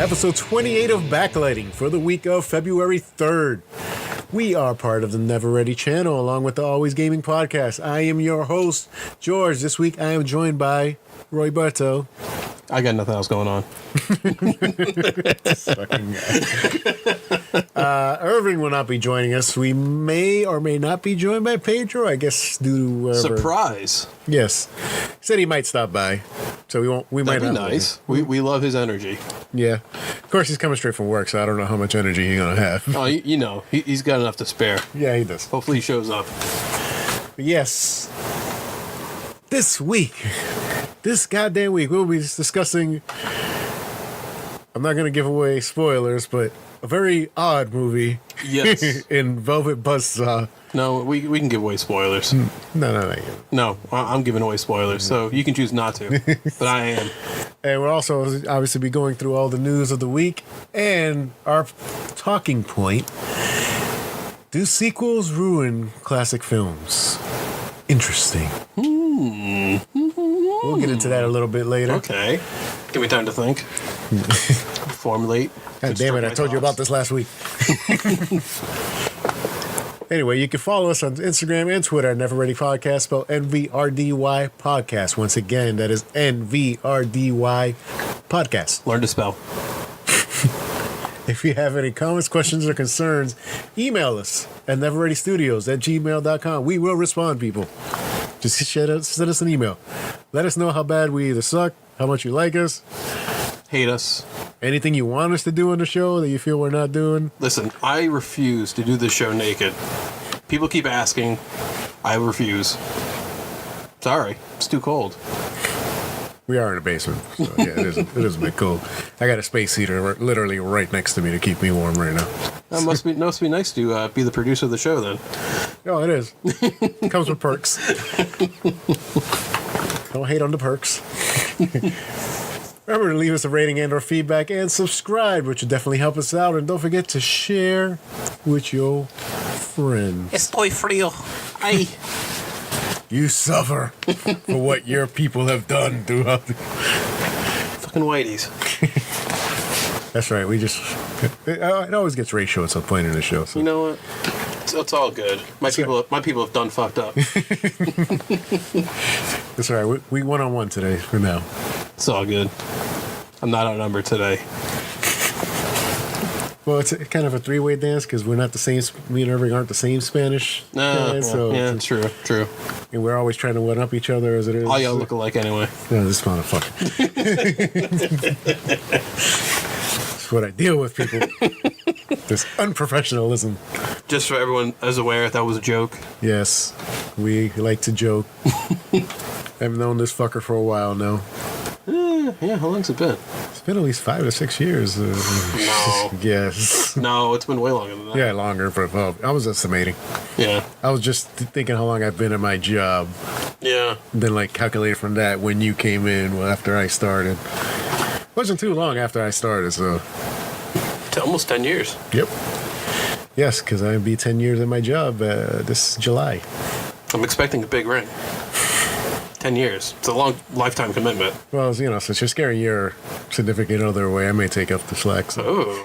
episode 28 of Backlighting for the week of February 3rd. We are part of the Never Ready channel along with the Always Gaming podcast. I am your host, George. This week I am joined by Roy Bartow. I got nothing else going on. Irving will not be joining us. We may or may not be joined by Pedro, I guess, due to wherever. Surprise. Yes. He said he might stop by. So we won't. We That'd might be not. nice. We love his energy. Yeah. Of course, he's coming straight from work, so I don't know how much energy he's going to have. Oh, you know, he's got enough to spare. Yeah, he does. Hopefully he shows up. But yes. This week, this goddamn week, we'll be discussing, I'm not going to give away spoilers, but a very odd movie. Yes. In Velvet Buzzsaw. No, we can give away spoilers. No. No, I'm giving away spoilers, so you can choose not to. But I am. And we'll also obviously be going through all the news of the week and our talking point. Do sequels ruin classic films? Interesting. We'll get into that a little bit later. Okay. Give me time to think. Formulate. God damn it, I told you about this last week. Anyway, you can follow us on Instagram and Twitter at Never Ready Podcast, spelled NVRDY Podcast. Once again, that is NVRDY Podcast. Learn to spell. If you have any comments, questions, or concerns, email us at neverreadystudios@gmail.com. We will respond, people. Just send us an email. Let us know how bad we either suck, how much you like us, Hate us. anything you want us to do on the show that you feel we're not doing. Listen, I refuse to do this show naked. People keep asking. I refuse. Sorry, it's too cold. We are in a basement, so yeah, it is a bit cold. I got a space heater literally right next to me to keep me warm right now. That must be nice to be the producer of the show then. Oh, it is. Comes with perks. Don't hate on the perks. Remember to leave us a rating and or feedback and subscribe, which will definitely help us out. And don't forget to share with your friends. Estoy frío. Ay. You suffer for what your people have done throughout the... Fucking whiteys. That's right. It always gets ratio at some point in the show. So. You know what? It's all good. My people have done fucked up. That's all right. We one-on-one today for now. It's all good. I'm not outnumbered today. Well, it's kind of a three-way dance because we're not the same. Me and Irving aren't the same Spanish guys, yeah, true. And we're always trying to one-up each other as it is. All y'all look alike anyway. Yeah, this motherfucker. That's what I deal with, people. This unprofessionalism. Just so everyone is aware, that was a joke. Yes, we like to joke. I've known this fucker for a while now. Yeah, how long's it been? It's been at least 5 to 6 years. No. Yes. No, it's been way longer than that. Yeah, longer. But I was estimating. Yeah. I was just thinking how long I've been at my job. Yeah. Then, calculate from that when you came in after I started. Wasn't too long after I started, so. Almost 10 years. Yep. Yes, because I'll be 10 years in my job this July. I'm expecting a big ring. 10 years. It's a long lifetime commitment. Well, since you're scaring your significant other away, I may take up the slack. So. Oh.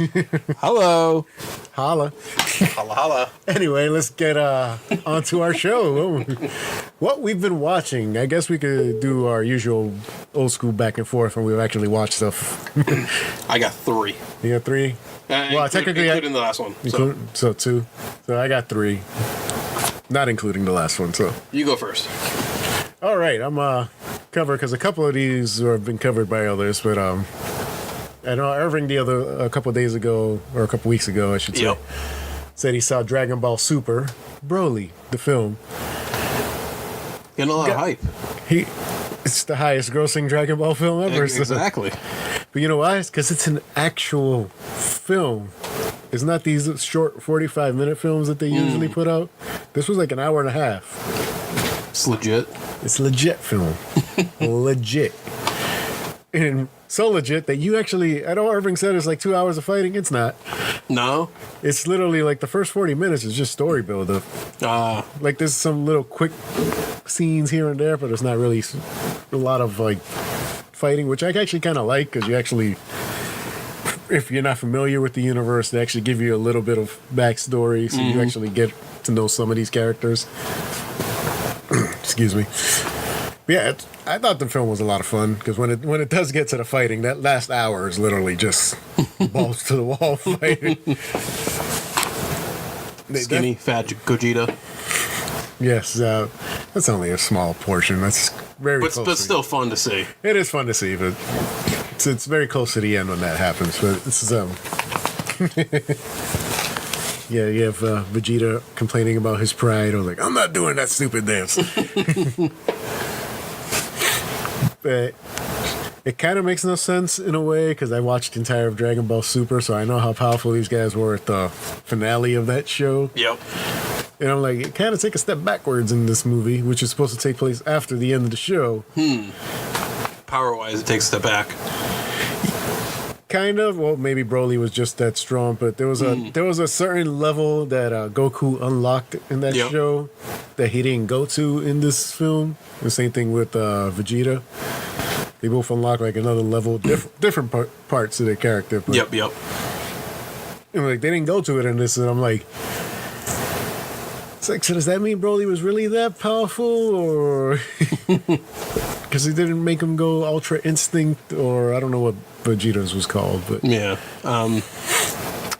Hello. Holla. Holla, holla. Anyway, let's get onto our show. What we've been watching. I guess we could do our usual old school back and forth when we've actually watched stuff. I got 3. You got 3? Technically, including the last one. So 2. So I got 3. Not including the last one, so. You go first. All right, I'm covered because a couple of these have been covered by others, but I know Irving a couple of days ago, or a couple weeks ago, I should say, said he saw Dragon Ball Super Broly, the film. Getting a lot of hype. It's the highest grossing Dragon Ball film ever. Exactly. But you know why? It's because it's an actual film. It's not these short 45-minute films that they usually put out. This was like an hour and a half. It's legit. It's legit film. Legit. And so legit that you actually, I know Irving said it's like 2 hours of fighting. It's not. No. It's literally like the first 40 minutes is just story build up. There's some little quick scenes here and there, but it's not really a lot of fighting, which I actually kind of like because you actually if you're not familiar with the universe, they actually give you a little bit of backstory, so you actually get to know some of these characters. Excuse me. But yeah, I thought the film was a lot of fun because when it does get to the fighting, that last hour is literally just balls to the wall fighting. Skinny, fat Gogeta. Yes, that's only a small portion. That's very close. But still fun to see. It is fun to see, but it's very close to the end when that happens. But this is yeah, you have Vegeta complaining about his pride. Or like, I'm not doing that stupid dance. But it kind of makes no sense in a way because I watched the entire of Dragon Ball Super, so I know how powerful these guys were at the finale of that show. Yep. And I'm like, it kind of take a step backwards in this movie, which is supposed to take place after the end of the show. Power-wise, it takes a step back. Kind of. Well, maybe Broly was just that strong, but there was a certain level that Goku unlocked in that show that he didn't go to in this film. The same thing with Vegeta. They both unlock like another level, different parts of their character. But, Yep. And like they didn't go to it in this, and I'm like, it's like, so does that mean Broly was really that powerful, or because he didn't make him go Ultra Instinct, or I don't know what Vegeta's was called, but yeah.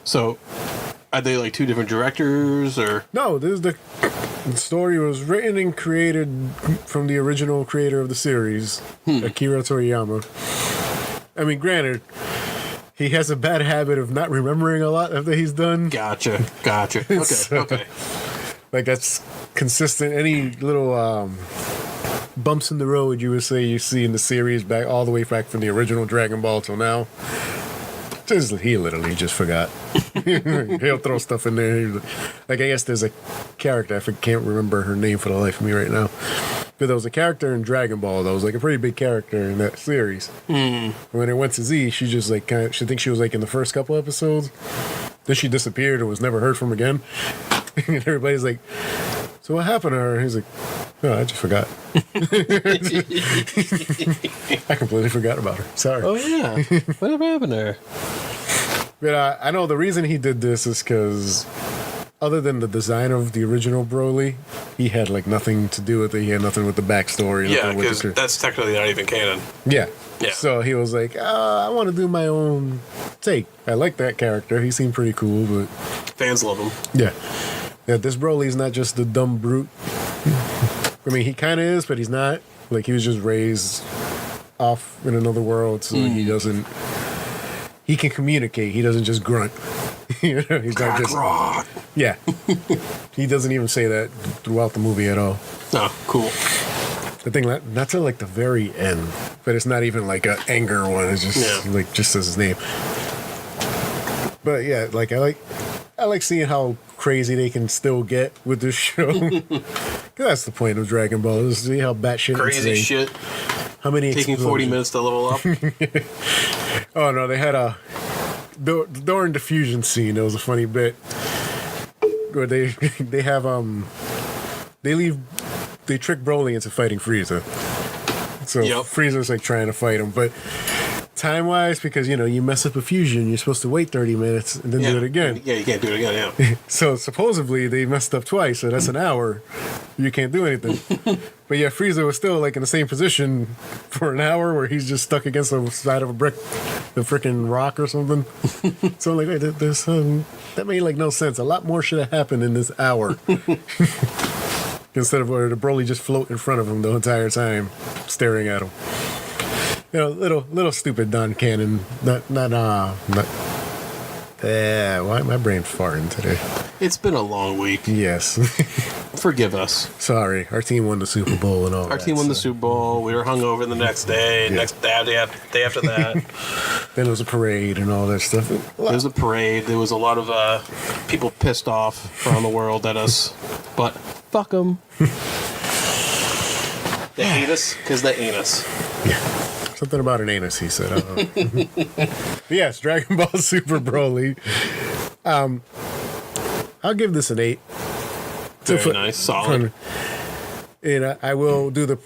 So, are they like two different directors, or no? This is the story was written and created from the original creator of the series, Akira Toriyama. I mean, granted, he has a bad habit of not remembering a lot after he's done. Gotcha. Okay, okay. Like that's consistent. Any little bumps in the road you would say you see in the series back all the way back from the original Dragon Ball till now. He literally just forgot. He'll throw stuff in there. Like I guess there's a character, I can't remember her name for the life of me right now. But there was a character in Dragon Ball that was like a pretty big character in that series. When it went to Z, she just like she thinks she was like in the first couple episodes. Then she disappeared and was never heard from again. And everybody's like, so what happened to her? And he's like, no, I just forgot. I completely forgot about her. Sorry. Oh yeah, whatever happened to her? But I know the reason he did this is because other than the design of the original Broly, he had like nothing to do with it. He had nothing with the backstory. Yeah, because that's technically not even canon. Yeah. Yeah. So he was like, I want to do my own take. I like that character. He seemed pretty cool, but fans love him. Yeah. Yeah, this Broly's not just the dumb brute. I mean, he kind of is, but he's not. Like, he was just raised off in another world, so he doesn't... He can communicate. He doesn't just grunt. You know, he's not just... Yeah. He doesn't even say that throughout the movie at all. Oh, cool. The thing, not till, like, the very end. But it's not even, like, an anger one. It's just, like, just says his name. But, yeah, like, I like seeing how crazy they can still get with this show. Because that's the point of Dragon Ball, is to see how batshit crazy insane. Shit. How many taking 40 minutes to level up. Oh no, they had during the fusion scene, there was a funny bit where they have they trick Broly into fighting Frieza. So Frieza's like trying to fight him, but time-wise, because, you know, you mess up a fusion, you're supposed to wait 30 minutes and then do it again. Yeah, you can't do it again, yeah. So supposedly they messed up twice, so that's an hour. You can't do anything. But yeah, Frieza was still like in the same position for an hour where he's just stuck against the side of a brick, the freaking rock or something. So I'm like, wait, that made like no sense. A lot more should have happened in this hour. Instead of where the Broly just float in front of him the entire time, staring at him. You know, little stupid Don Cannon. Why my brain's farting today? It's been a long week. Yes. Forgive us. Sorry, our team won the Super Bowl and all. Our team won the Super Bowl. We were hungover the next day. Yeah. Next day after that. Then there was a parade and all that stuff. There was a parade. There was a lot of people pissed off around the world at us. But fuck them. They hate us because they ain't us. Yeah. Something about an anus, he said. I don't know. Yes, Dragon Ball Super Broly. I'll give this an 8. Very nice, solid. And I will do the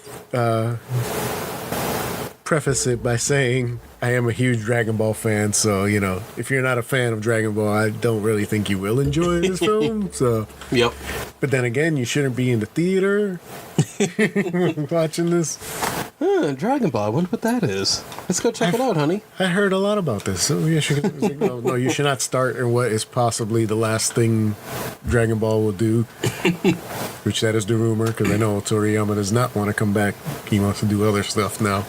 preface it by saying I am a huge Dragon Ball fan, so if you're not a fan of Dragon Ball, I don't really think you will enjoy this film. So, Yep. but then again, you shouldn't be in the theater watching this. Dragon Ball. I wonder what that is. Let's go check it out, honey. I heard a lot about this. So you should, no, you should not start in what is possibly the last thing Dragon Ball will do, which that is the rumor, because I know Toriyama does not want to come back. He wants to do other stuff now.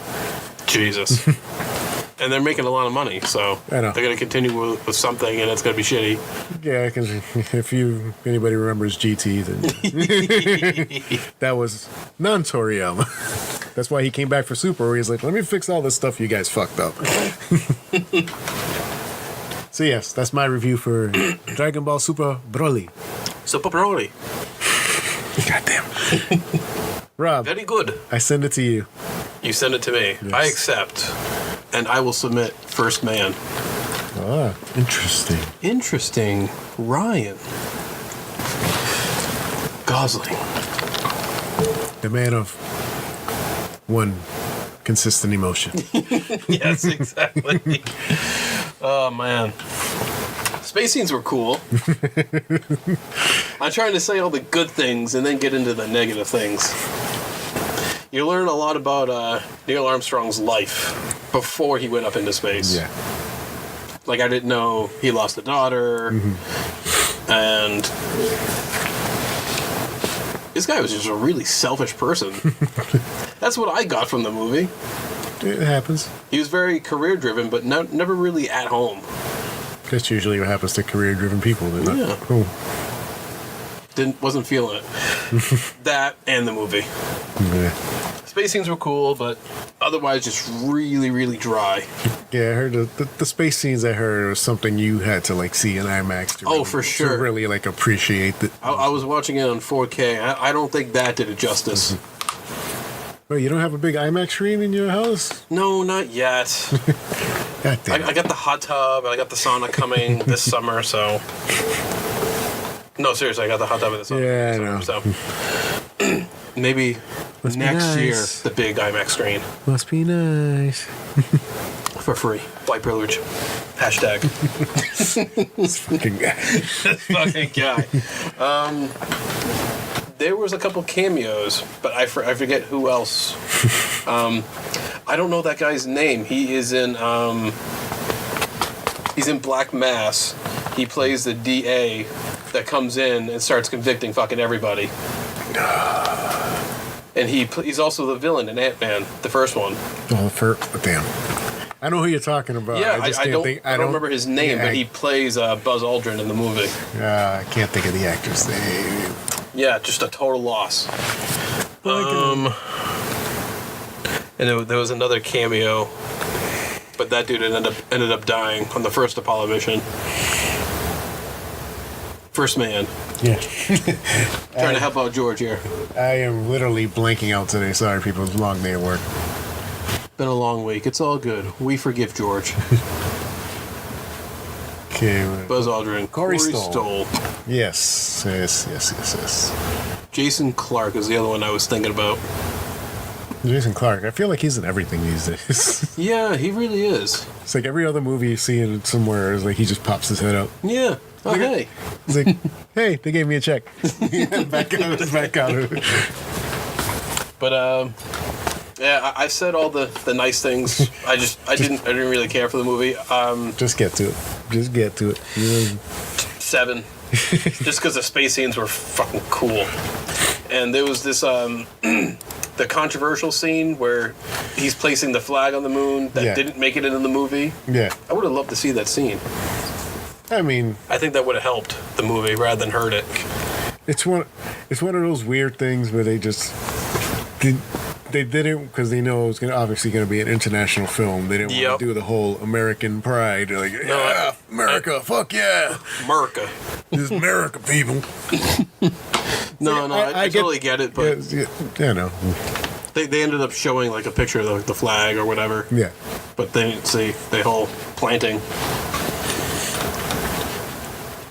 Jesus. And they're making a lot of money, so I know. they're going to continue with something, and it's going to be shitty. Yeah, because if anybody remembers GT, then that was non-Toriyama. That's why he came back for Super, where he's like, let me fix all this stuff you guys fucked up. So yes, that's my review for Dragon Ball Super Broly. Super Broly. Goddamn. Rob, Very good. I send it to you. You send it to me. Yes. I accept. And I will submit First Man. Ah, interesting. Interesting. Ryan Gosling. The man of one consistent emotion. Yes, exactly. Oh, man. Space scenes were cool. I'm trying to say all the good things and then get into the negative things. You learn a lot about Neil Armstrong's life before he went up into space. Yeah. Like, I didn't know he lost a daughter, and this guy was just a really selfish person. That's what I got from the movie. It happens. He was very career-driven, but never really at home. That's usually what happens to career-driven people. They're not Yeah. home. Wasn't feeling it. That and the movie. Yeah. Space scenes were cool, but otherwise just really, really dry. Yeah, I heard the space scenes. I heard was something you had to like see in IMAX. To Oh, really, for sure. To really like appreciate it. I was watching it on 4K. I don't think that did it justice. Well, you don't have a big IMAX screen in your house? No, not yet. God damn. I got the hot tub, and I got the sauna coming this summer, so... No, seriously, I got the hot tub in the summer. Yeah, I know. So maybe Must be next year, nice. the big IMAX screen Must be nice. for free. White privilege. Hashtag. This fucking guy. Fucking guy. There was a couple cameos, but I forget who else. I don't know that guy's name. He is in he's in Black Mass. He plays the DA that comes in and starts convicting fucking everybody. And he's also the villain in Ant-Man, the first one. Oh, damn. I know who you're talking about. Yeah, I just I can't don't, think. I don't remember his name, yeah, but he plays Buzz Aldrin in the movie. I can't think of the actor's name. Yeah, just a total loss. And there was another cameo, but that dude ended up dying on the first Apollo mission. First Man. Yeah. Trying to help out George here. I am literally blanking out today. Sorry, people. It's a long day at work. Been a long week. It's all good. We forgive George. Okay. Buzz Aldrin. Corey Stoll. Yes. Jason Clarke is the other one I was thinking about. Jason Clarke. I feel like he's in everything these days. Yeah, he really is. It's like every other movie you see in somewhere is like he just pops his head up. Yeah. Oh, hey. He's like, hey, they gave me a check. back out of it. But yeah, I said all the nice things. I didn't really care for the movie. Just get to it. Just get to it. 7. Just because the space scenes were fucking cool. And there was this the controversial scene where he's placing the flag on the moon that didn't make it into the movie. Yeah. I would have loved to see that scene. I mean, I think that would have helped the movie rather than hurt it. it's one of those weird things where they just they did it because they know it was obviously going to be an international film. They didn't want to do the whole American pride. They're like, yeah, America, fuck yeah, America. This is America, people. No, I totally get it, but yeah, no, they ended up showing like a picture of the flag or whatever. yeah. But they didn't see the whole planting.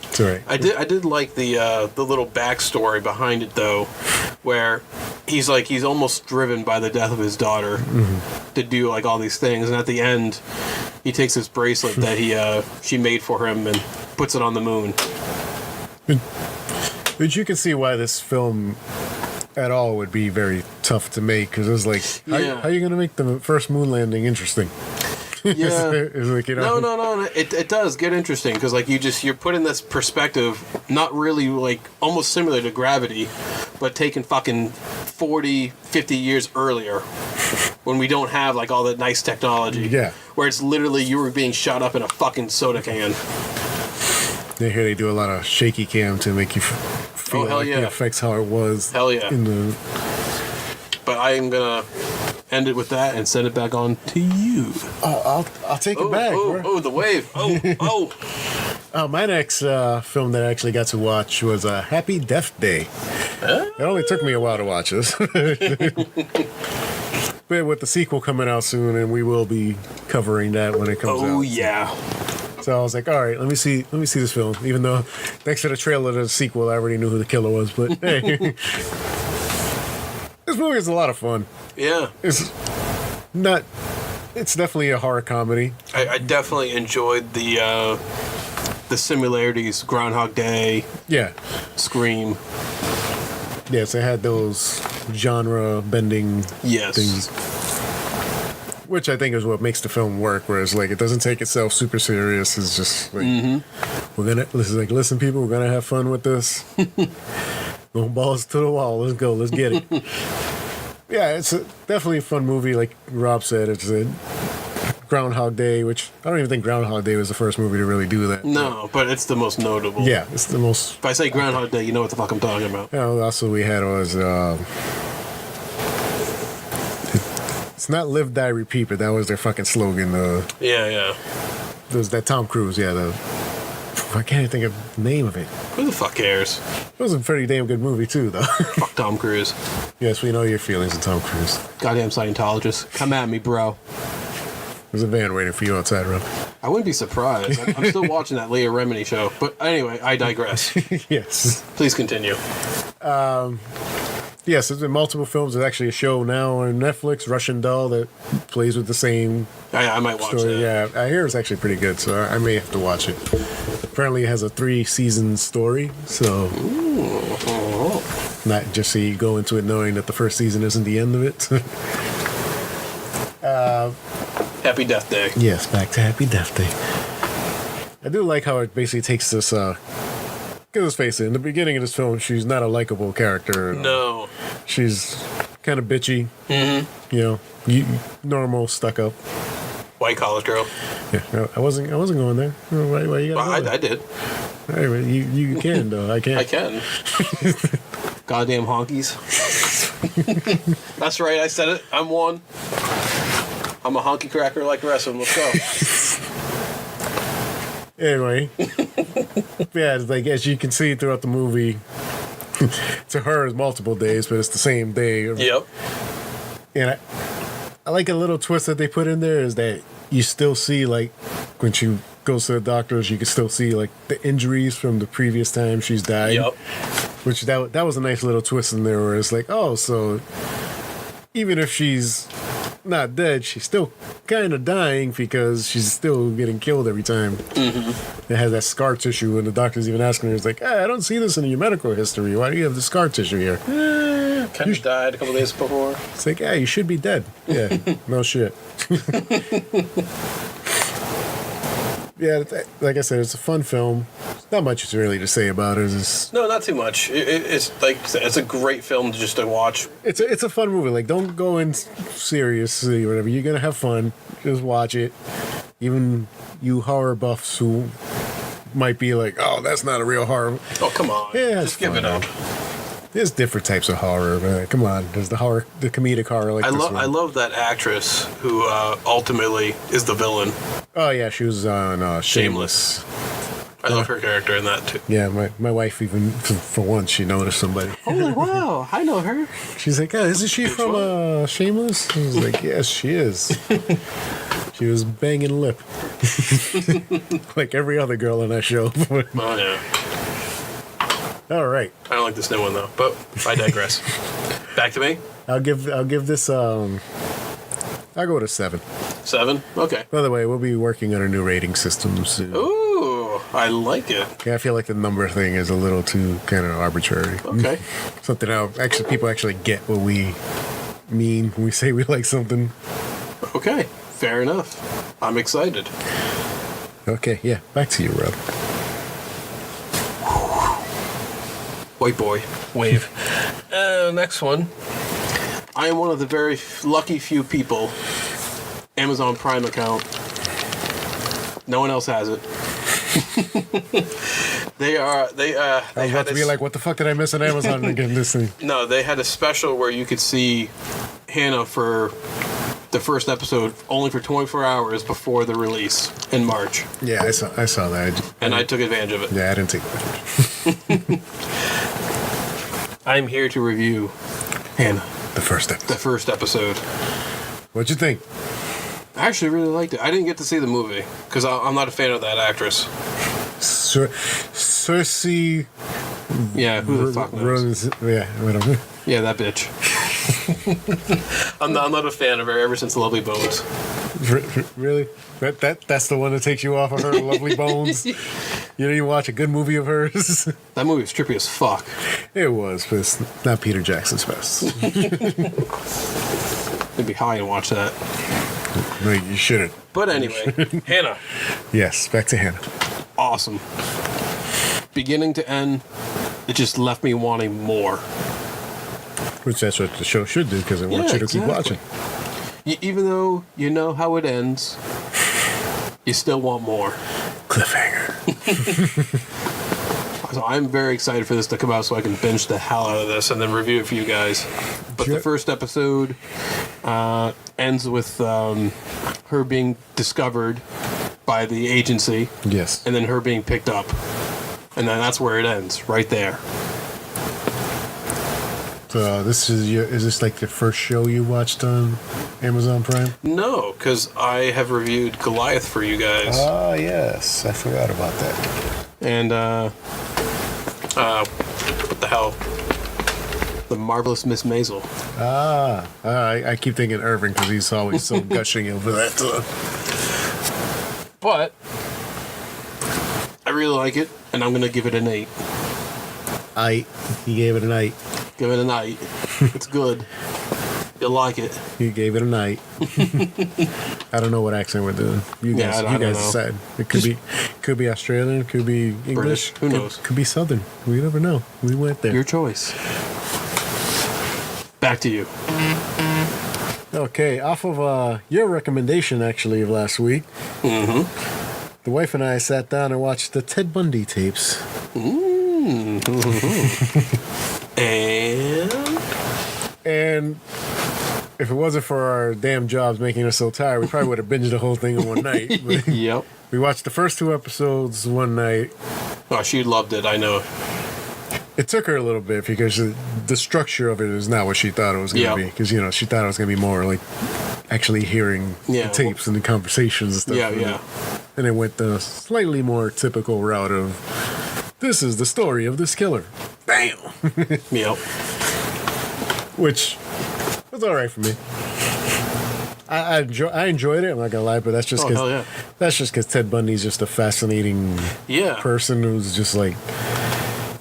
It's all right. I did like the little backstory behind it though, where he's almost driven by the death of his daughter to do like all these things, and at the end, he takes this bracelet that she made for him and puts it on the moon. But you can see why this film at all would be very tough to make, because it was like, how are you going to make the first moon landing interesting? Yeah. It's like, you know, No. It does get interesting because like you're put in this perspective, not really like almost similar to Gravity, but taken fucking 40, 50 years earlier when we don't have like all that nice technology. Yeah. Where it's literally you were being shot up in a fucking soda can. Yeah, here they do a lot of shaky cam to make you feel hell like yeah. it affects how it was. Hell yeah. In the But I am gonna end it with that and send it back on to you. Oh, I'll take it back. Oh, the wave. Oh. My next film that I actually got to watch was Happy Death Day. It only took me a while to watch this. But with the sequel coming out soon, and we will be covering that when it comes out. Oh yeah. So I was like, all right, let me see this film. Even though thanks to the trailer to the sequel, I already knew who the killer was. But hey, this movie is a lot of fun. Yeah. It's definitely a horror comedy. I definitely enjoyed the similarities, Groundhog Day, Yeah. Scream. Yes, it had those genre bending things. Which I think is what makes the film work, whereas like it doesn't take itself super serious. It's just like listen people, we're gonna have fun with this. Going balls to the wall, let's go, let's get it. Yeah, it's definitely a fun movie, like Rob said. It's a Groundhog Day, which I don't even think Groundhog Day was the first movie to really do that. No, but it's the most notable. Yeah, it's the most. If I say Groundhog Day, you know what the fuck I'm talking about. You know, also we had was it's not live, die, repeat, but that was their fucking slogan. Yeah. There was that Tom Cruise, I can't even think of the name of it. Who the fuck cares? It was a pretty damn good movie too, though. Fuck Tom Cruise. Yes, we know your feelings of Tom Cruise. Goddamn Scientologist. Come at me, bro. There's a van waiting for you outside, Rob. I wouldn't be surprised. I'm still watching that Leah Remini show. But anyway, I digress. Yes. Please continue. Yes, there's been multiple films. There's actually a show now on Netflix, Russian Doll, that plays with the same I might watch story. that. Yeah, I hear it's actually pretty good, so I may have to watch it. Apparently it has a 3-season story, so not just so you go into it knowing that the first season isn't the end of it. Happy Death Day. Yes, back to Happy Death Day. I do like how it basically takes this, because let's face it, in the beginning of this film, she's not a likable character. No. She's kind of bitchy. Mm-hmm. You know, normal, stuck up. White collar girl. Yeah, I wasn't going there. Why you gotta go there? I did. Anyway, you can though. I can't. I can. Goddamn honkies. That's right. I said it. I'm one. I'm a honky cracker like the rest of them. Let's go. Anyway, yeah, it's like as you can see throughout the movie, to her it's multiple days, but it's the same day. Yep. And I like a little twist that they put in there is that you still see, like, when she goes to the doctors, you can still see, like, the injuries from the previous time she's died. Yep. Which that was a nice little twist in there where it's like, oh, so even if she's not dead, she's still kind of dying because she's still getting killed every time. Mm-hmm. It has that scar tissue, and the doctor's even asking her, it's like, I don't see this in your medical history. Why do you have the scar tissue here? Kind of died a couple days before. It's like, you should be dead. Yeah, no shit. Yeah, like I said, it's a fun film. Not much really to say about it. No, not too much. It's like it's a great film just to watch. It's a fun movie. Like, don't go in seriously or whatever. You're gonna have fun. Just watch it. Even you horror buffs who might be like, oh, that's not a real horror. Oh, come on. Yeah, just give it up. There's different types of horror, man. Come on. There's the comedic horror like this one. I love that actress who ultimately is the villain. Oh, yeah, she was on Shameless. I love her character in that, too. Yeah, my wife even, for once, she noticed somebody. Oh, wow, I know her. She's like, isn't she from Shameless? I was like, yes, she is. She was banging lip. Like every other girl in that show. Oh, yeah. All right. I don't like this new one, though, but I digress. Back to me. I'll give this I'll go with a 7. 7. Okay. By the way, we'll be working on a new rating system soon. Ooh, I like it. Yeah, I feel like the number thing is a little too kind of arbitrary. Okay. Something else. Actually, people actually get what we mean when we say we like something. Okay. Fair enough. I'm excited. Okay, yeah. Back to you, Rob. White boy. Wave. Next one. I am one of the very lucky few people. Amazon Prime account. No one else has it. They I was about to be like, what the fuck did I miss on Amazon again? This thing. No, they had a special where you could see Hannah for the first episode only for 24 hours before the release in March. Yeah, I saw that. I took advantage of it. Yeah, I didn't take that. I'm here to review Hannah. The first episode. What'd you think? I actually really liked it. I didn't get to see the movie because I'm not a fan of that actress. Cersei. Yeah, who the fuck knows? Yeah, whatever. Yeah, that bitch. I'm not a fan of her ever since Lovely Bones. Really? That's the one that takes you off of her Lovely Bones? You didn't even watch a good movie of hers? That movie was trippy as fuck. It was, but it's not Peter Jackson's best. I'd be high and watch that. No, you shouldn't. But anyway, Hannah. Yes, back to Hannah. Awesome. Beginning to end, it just left me wanting more. Which that's what the show should do, because it wants you to keep watching. Even though you know how it ends, you still want more. Cliffhanger. So I'm very excited for this to come out so I can binge the hell out of this and then review it for you guys. But the first episode ends with her being discovered by the agency. Yes. And then her being picked up. And then that's where it ends, right there. So is this like the first show you watched on Amazon Prime? No, because I have reviewed Goliath for you guys. Oh, yes. I forgot about that. And, what the hell? The Marvelous Miss Maisel. I keep thinking Irving because he's always so gushing over that. But I really like it, and I'm going to give it an 8. He gave it an 8. Give it an 8. It's good. You'll like it. He gave it a 8. I don't know what accent we're doing. You guys decide. It could be Australian, could be English. British. Who knows? Could be Southern. We never know. We went there. Your choice. Back to you. Okay, off of your recommendation actually of last week. Mm-hmm. The wife and I sat down and watched the Ted Bundy tapes. Mm-hmm. And if it wasn't for our damn jobs making us so tired, we probably would have binged the whole thing in one night. But yep. we watched the first 2 episodes one night. Oh, she loved it, I know. It took her a little bit because the structure of it is not what she thought it was going to be. Because, she thought it was going to be more like actually hearing the tapes and the conversations and stuff. Yeah. And it went the slightly more typical route of, this is the story of this killer. Bam! Yep. Which was all right for me. I enjoyed it. I'm not gonna lie, but that's just because Ted Bundy's just a fascinating person who's just like,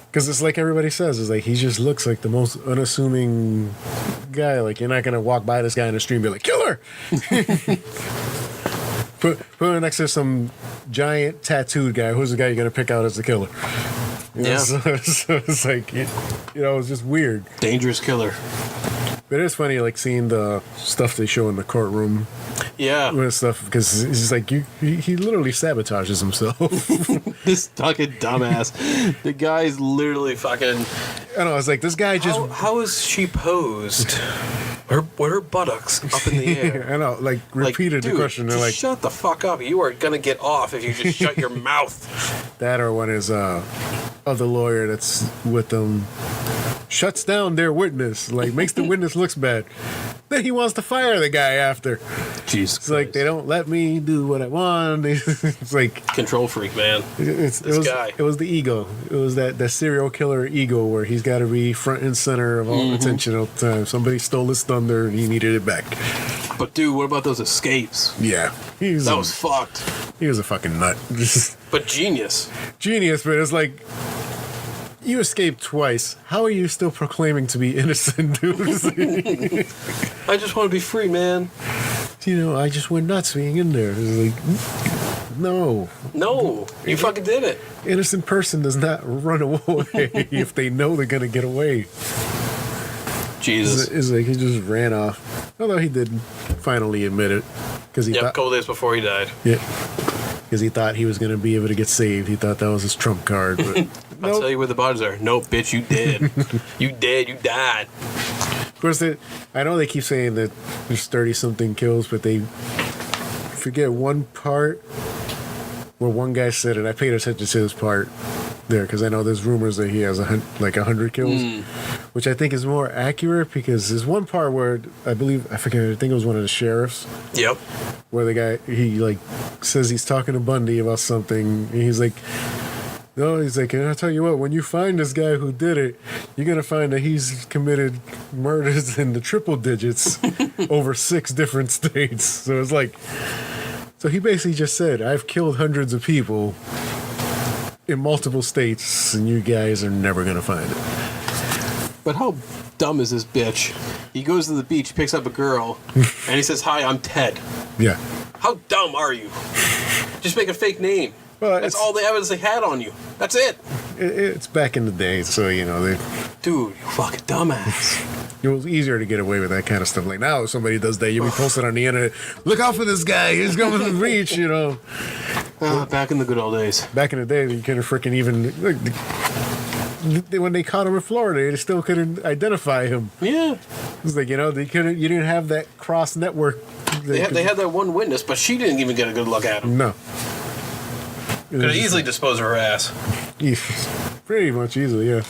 because it's like everybody says, it's like he just looks like the most unassuming guy. Like you're not gonna walk by this guy in the street and be like, killer. Put him next to some giant tattooed guy. Who's the guy you're gonna pick out as the killer? So it's like, it's just weird. Dangerous killer. But it's funny, like, seeing the stuff they show in the courtroom. Yeah. With stuff, because it's like, he literally sabotages himself. This fucking dumbass. The guy's literally fucking... I know, it's like, this guy just... How is she posed? With her buttocks up in the air. I know, like, repeated the question. They're like, shut the fuck up. You are going to get off if you just shut your mouth. That or one is, of the lawyer that's with them. shuts down their witness, like makes the witness looks bad. Then he wants to fire the guy after. Jesus. It's like they don't let me do what I want. It's like control freak, man. This guy. It was the ego. It was that serial killer ego where he's got to be front and center of all attention all the time. Somebody stole his thunder and he needed it back. But dude, what about those escapes? Yeah, that was fucked. He was a fucking nut. But genius. Genius, but it's like, you escaped twice. How are you still proclaiming to be innocent, dude? I just want to be free, man. You know, I just went nuts being in there. It's like, no. No, you fucking did it. Innocent person does not run away if they know they're going to get away. Jesus. It's like he just ran off. Although he did finally admit it. Cause he thought, a couple days before he died. Yeah. Because he thought he was going to be able to get saved. He thought that was his trump card. But I'll nope. tell you where the bodies are. Nope, bitch, you dead. You dead, you died. Of course, I know they keep saying that there's 30-something kills, but they forget one part where one guy said it. I paid attention to his part there because I know there's rumors that he has 100 kills, which I think is more accurate because there's one part where I think it was one of the sheriffs. Yep. Where the guy, he like says he's talking to Bundy about something, and he's like, no, he's like, and I'll tell you what, when you find this guy who did it, you're going to find that he's committed murders in the triple digits over 6 different states. So it's like, so he basically just said, I've killed hundreds of people in multiple states, and you guys are never going to find it. But how dumb is this bitch? He goes to the beach, picks up a girl, and he says, hi, I'm Ted. Yeah. How dumb are you? Just make a fake name. Well, that's all the evidence they had on you. That's it. It's back in the day, so, you know, dude, you fucking dumbass. It was easier to get away with that kind of stuff. Like now, if somebody does that, you'll be posted on the internet. Look out for this guy. He's going to the beach, you know. Back in the good old days. Back in the day, you couldn't freaking even... when they caught him in Florida, they still couldn't identify him. Yeah. It's like, you know, you didn't have that cross network. They had that one witness, but she didn't even get a good look at him. No. Could have easily disposed of her ass. Pretty much easily, yeah.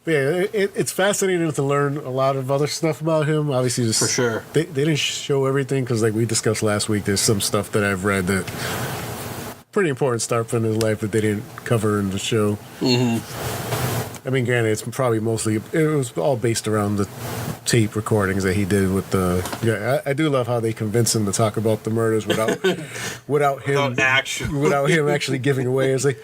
But yeah, it's fascinating to learn a lot of other stuff about him. Obviously, just, for sure. They didn't show everything because, like we discussed last week, there's some stuff that I've read that pretty important stuff in his life that they didn't cover in the show. I mean, granted, it's probably it was all based around the tape recordings that he did with the. Yeah, I do love how they convinced him to talk about the murders without him actually giving away. It's like,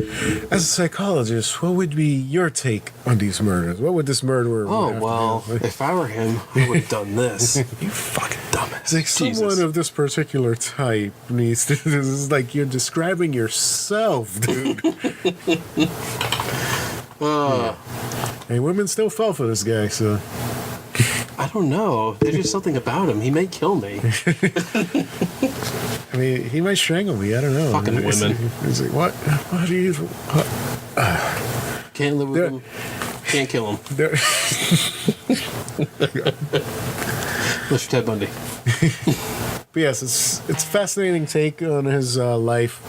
as a psychologist, what would be your take on these murders? What would this murderer? Oh well, if I were him, I would have done this. You fucking dumbass. It's like someone of this particular type needs to. This is like you're describing yourself, dude. Hey, women still fell for this guy, so. I don't know. There's just something about him. He may kill me. I mean, he might strangle me. I don't know. Fucking women. He's like, what? What do you... Can't live with him. Can't kill him. Mr. Ted Bundy. But yes, it's a fascinating take on his life.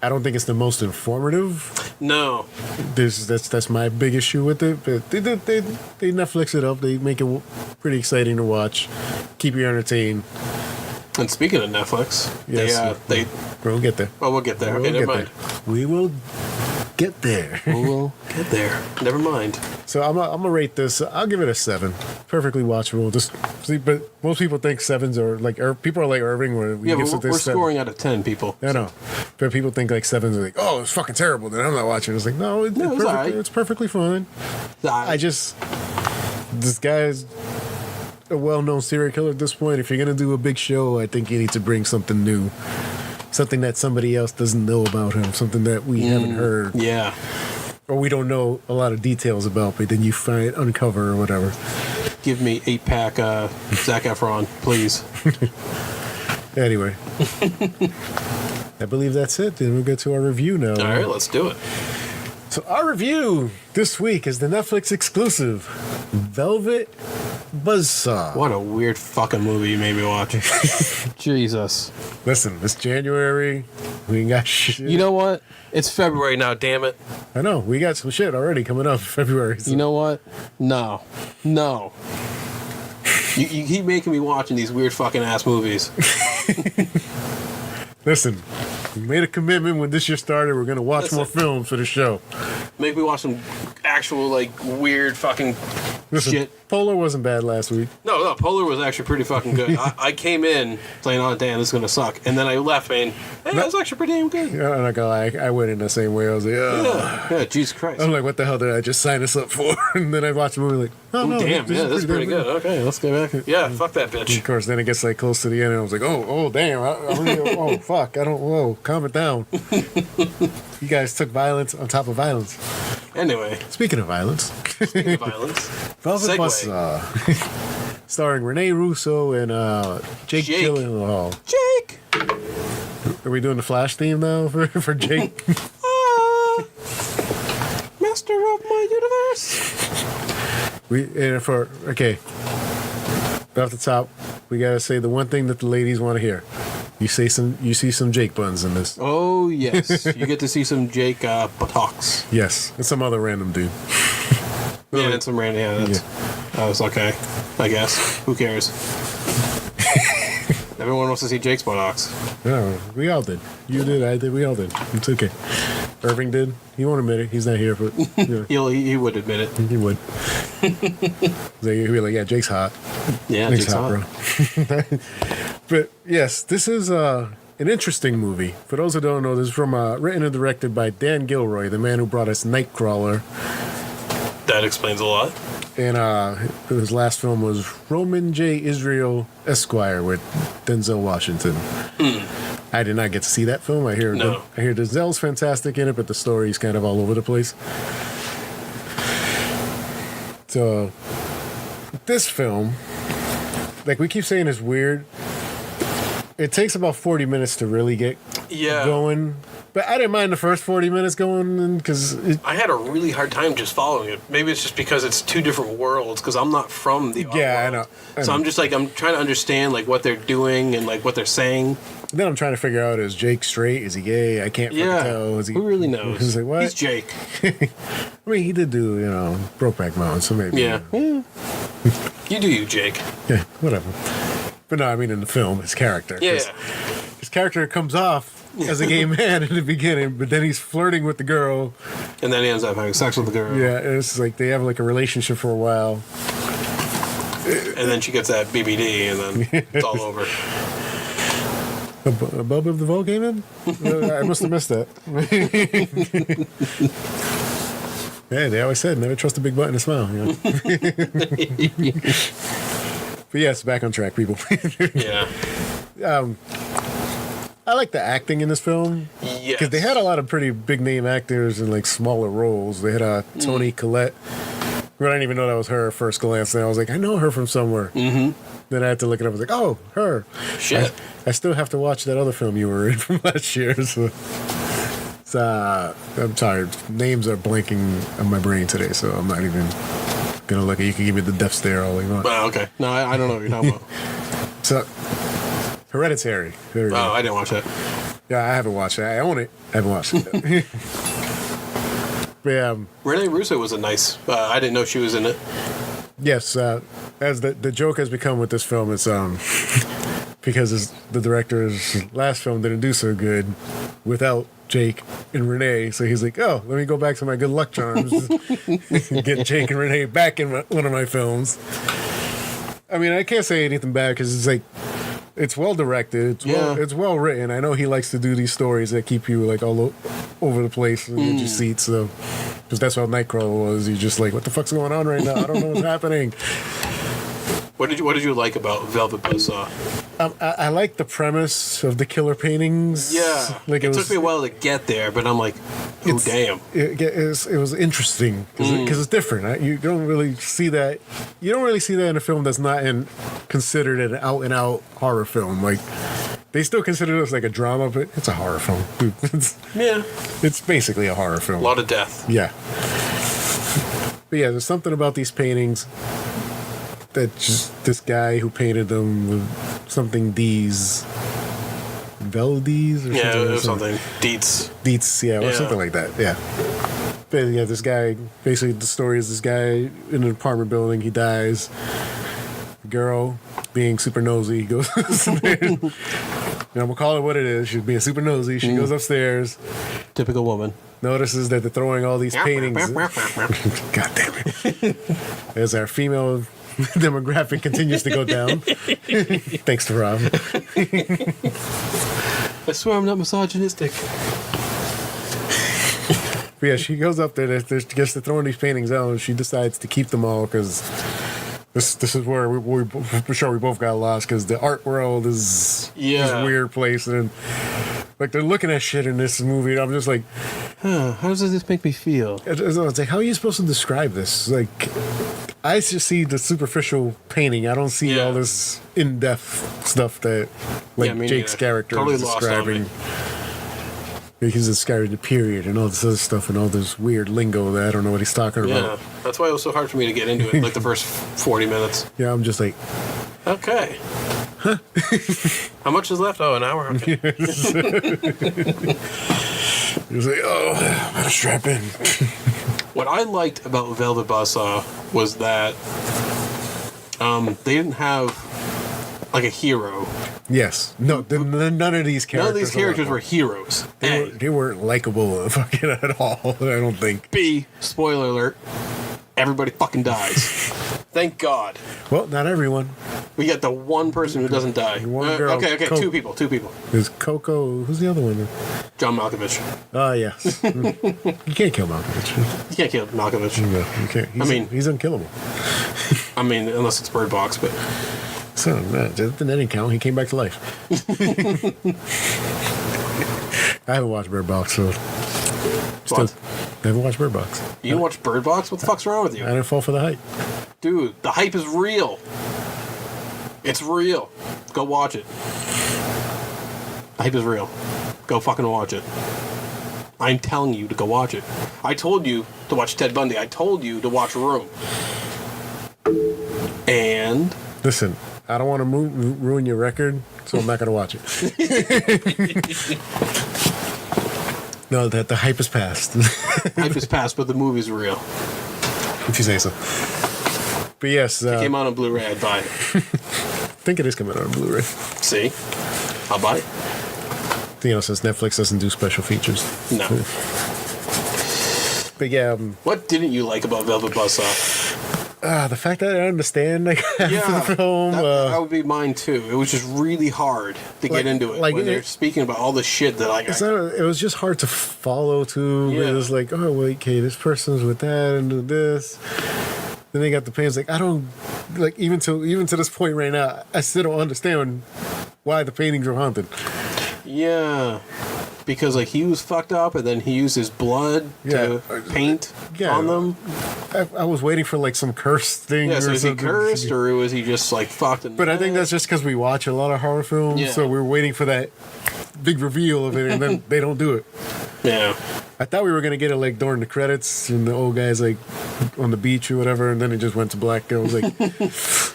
I don't think it's the most informative. No. That's my big issue with it. But they Netflix it up. They make it pretty exciting to watch. Keep you entertained. And speaking of Netflix, we'll get there. Oh, we'll get there. Okay, never mind. We will get there. We will get there. Never mind. So I'm gonna rate this. I'll give it a 7. Perfectly watchable. Just see, but most people think 7s are like, people are like Irving. Where we're scoring out of 10, people. I know, but people think like 7s are like, oh, it's fucking terrible. Then I'm not watching. It's like, no, it's perfectly fine. This guy's a well-known serial killer at this point. If you're gonna do a big show, I think you need to bring something new. Something that somebody else doesn't know about him. Something that we haven't heard. Yeah. Or we don't know a lot of details about, but then you uncover or whatever. Give me 8-pack Zac Efron, please. Anyway. I believe that's it. Then we'll get to our review now. All right, let's do it. So our review this week is the Netflix exclusive Velvet Buzzsaw. What a weird fucking movie you made me watch. Jesus. Listen, it's January. We ain't got shit. You know what? It's February now, damn it. I know. We got some shit already coming up in February. So. You know what? No. You keep making me watching these weird fucking ass movies. Listen, we made a commitment when this year started. We're going to watch more films for the show. Make me watch some actual, like, weird fucking shit. Polar wasn't bad last week. No, Polar was actually pretty fucking good. I came in saying, oh, damn, this is going to suck. And then I left, man. Hey, that was actually pretty damn good. Yeah, I'm not going to lie. I went in the same way. I was like, yeah, Jesus Christ. I'm like, what the hell did I just sign this up for? And then I watched the movie like, oh, no. Damn, this is pretty good. Okay, let's go back. Yeah, fuck that bitch. And of course, then it gets like close to the end, and I was like, oh, damn. Oh, fuck. Calm it down. You guys took violence on top of violence. Anyway. Speaking of violence. Velvet Buzzsaw. Starring Rene Russo and Jake Gyllenhaal. Jake! Are we doing the Flash theme now for Jake? Master of my universe! Okay. Off the top, we gotta say the one thing that the ladies want to hear. You see some Jake buns in this. Oh yes, you get to see some Jake buttocks. Yes, and some other random dude. Yeah, and some random. Yeah, that was okay. I guess. Who cares? Everyone wants to see Jake's buttocks. No, we all did. You did. I did. We all did. It's okay. Irving did. He won't admit it. He's not here, but you know. he would admit it. He would. He'd be like, yeah, Jake's hot. Yeah, Jake's hot, bro. But yes, this is an interesting movie. For those who don't know, this is from written and directed by Dan Gilroy, the man who brought us Nightcrawler. That explains a lot. And his last film was Roman J. Israel Esquire with Denzel Washington. I did not get to see that film. I hear Denzel's fantastic in it, but the story's kind of all over the place. So this film, like we keep saying, is weird. It takes about 40 minutes to really get going. But I didn't mind the first 40 minutes going because I had a really hard time just following it. Maybe it's just because it's two different worlds because I'm not from the art world. I know. So I'm just like, I'm trying to understand like what they're doing and like what they're saying. Then I'm trying to figure out, is Jake straight? Is he gay? I can't fucking tell. Who really knows? He's like, what? He's Jake. I mean, he did do, Brokeback Mountain, so maybe. Yeah. You do you, Jake. Yeah, whatever. But no, I mean in the film, his character. Yeah. His character comes off as a gay man in the beginning, but then he's flirting with the girl. And then he ends up having sex with the girl. Yeah, and it's like they have like a relationship for a while. And then she gets that BBD, and then it's all over. A bub of the Vogue came in? I must have missed that. Yeah, they always said, never trust a big butt and a smile. You know? But yes, back on track, people. Yeah. I like the acting in this film. Yes. Because they had a lot of pretty big name actors in like smaller roles. They had Toni Collette. I didn't even know that was her at first glance. And I was like, I know her from somewhere. Mm-hmm. Then I had to look it up. I was like, oh, her. Shit. I still have to watch that other film you were in from last year. So I'm tired. Names are blanking on my brain today, so I'm not even going to look at it. You can give me the death stare all you want. Oh, okay. No, I don't know what you're talking about. So, Hereditary. Oh, I didn't watch that. Yeah, I haven't watched it. I own it. I haven't watched it. But yeah. Rene Russo was a nice. I didn't know she was in it. Yes, as the joke has become with this film, it's because the director's last film didn't do so good without Jake and Renee, so he's like, oh, let me go back to my good luck charms, get Jake and Renee back in one of my films. I mean, I can't say anything bad because it's like, it's well directed, it's well written. I know he likes to do these stories that keep you like all over the place and get your seats, so because that's how Nightcrawler was. You're just like, what the fuck's going on right now? I don't know what's happening. What did you like about Velvet Buzzsaw? I like the premise of the killer paintings. Yeah, like it took me a while to get there, but I'm like, oh damn! It was interesting because it's different. You don't really see that. You don't really see that in a film that's not considered an out and out horror film. Like they still consider this like a drama, but it's a horror film. It's basically a horror film. A lot of death. Yeah, but yeah, there's something about these paintings that just this guy who painted them with something D's Valdez or Yeah, something. it was something. Dietz. Dietz, yeah, or Yeah. something like that. Yeah. But yeah, this guy, basically the story is this guy in an apartment building, he dies. Girl, being super nosy, goes upstairs. And I'm gonna call it what it is. She's being super nosy. She goes upstairs, Typical woman. notices that they're throwing all these paintings. God damn it. As our female demographic continues to go down. Thanks to Rob. I swear I'm not misogynistic. But yeah, she goes up there, gets to throwing these paintings out, and she decides to keep them all because this is where we're sure we both got lost because the art world is this weird place, and like they're looking at shit in this movie, and I'm just like, How does this make me feel? it's like, how are you supposed to describe this? Like, I just see the superficial painting. I don't see all this in-depth stuff that like Jake's character totally is describing. He's describing the period and all this other stuff and all this weird lingo that I don't know what he's talking about. Yeah, that's why it was so hard for me to get into it, like the first 40 minutes. Yeah, I'm just like, Okay. How much is left? Oh, an hour? Okay. he was like, oh, I'm gonna strap in. What I liked about Velvet Buzzsaw was that they didn't have like a hero. Yes. No, none of these characters. None of these characters were heroes. They weren't likable fucking at all, I don't think. B, spoiler alert, everybody fucking dies. Thank God. Well, not everyone. We got the one person who doesn't die. One girl, Okay, two people. There's Coco. Who's the other one? John Malkovich. Oh, yes. You can't kill Malkovich. You can't kill Malkovich. No, you can't. He's unkillable. I mean, unless it's Bird Box, but... So, that didn't count. He came back to life. I haven't watched Bird Box, so... What? I haven't watched Bird Box. You didn't watch Bird Box? What the fuck's wrong with you? I didn't fall for the hype. Dude, the hype is real. It's real. Go watch it. The hype is real. Go fucking watch it. I'm telling you to go watch it. I told you to watch Ted Bundy. I told you to watch Room. And... Listen, I don't want to ruin your record, so I'm not going to watch it. No, the hype is past. Hype is past, but the movie's real. If you say so. But yes. If it came out on Blu-ray, I'd buy it. I think it is coming out on Blu-ray. See? I'll buy it. You know, since Netflix doesn't do special features. No. But yeah. What didn't you like about Velvet Buzzsaw? The fact that I understand like half the film. That would be mine too. It was just really hard to get into it when they're speaking about all the shit that it was just hard to follow too. Yeah. It was like, oh wait, okay, this person's with that and this. Then they got the paintings. Like I don't like even to this point right now, I still don't understand why the paintings are haunted. Yeah. Because like he was fucked up, and then he used his blood to paint on them. I was waiting for like some curse thing. Yeah, so was he cursed, or was he just like fucked? But I think that's just because we watch a lot of horror films, so we're waiting for that big reveal of it, and then they don't do it. Yeah. I thought we were gonna get it like during the credits, and the old guy's like on the beach or whatever, and then it just went to black. I was like,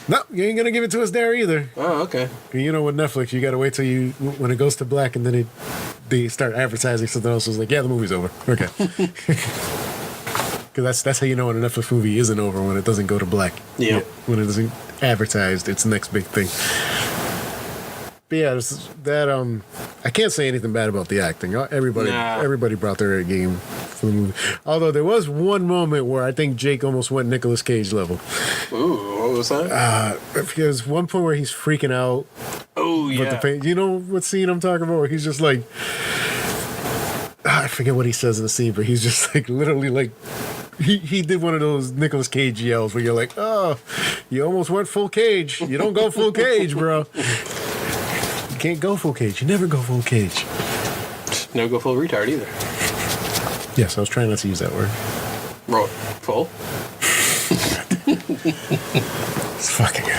no, you ain't gonna give it to us there either. Oh, okay. You know, with Netflix, you gotta wait till when it goes to black, and then they start advertising something else. It's like, yeah, the movie's over. Okay. Because that's how you know when a Netflix movie isn't over, when it doesn't go to black. Yeah. When it isn't advertised, it's the next big thing. But yeah, I can't say anything bad about the acting. Everybody brought their A game for the movie. Although there was one moment where I think Jake almost went Nicolas Cage level. Ooh, what was that? There's one point where he's freaking out. Oh, yeah. You know what scene I'm talking about? Where he's just like, I forget what he says in the scene, but he's just like literally like, he did one of those Nicolas Cage yells where you're like, oh, you almost went full Cage. You don't go full Cage, bro. You can't go full Cage. You never go full Cage. Never go full retard either. Yes, I was trying not to use that word. Full? It's fucking good.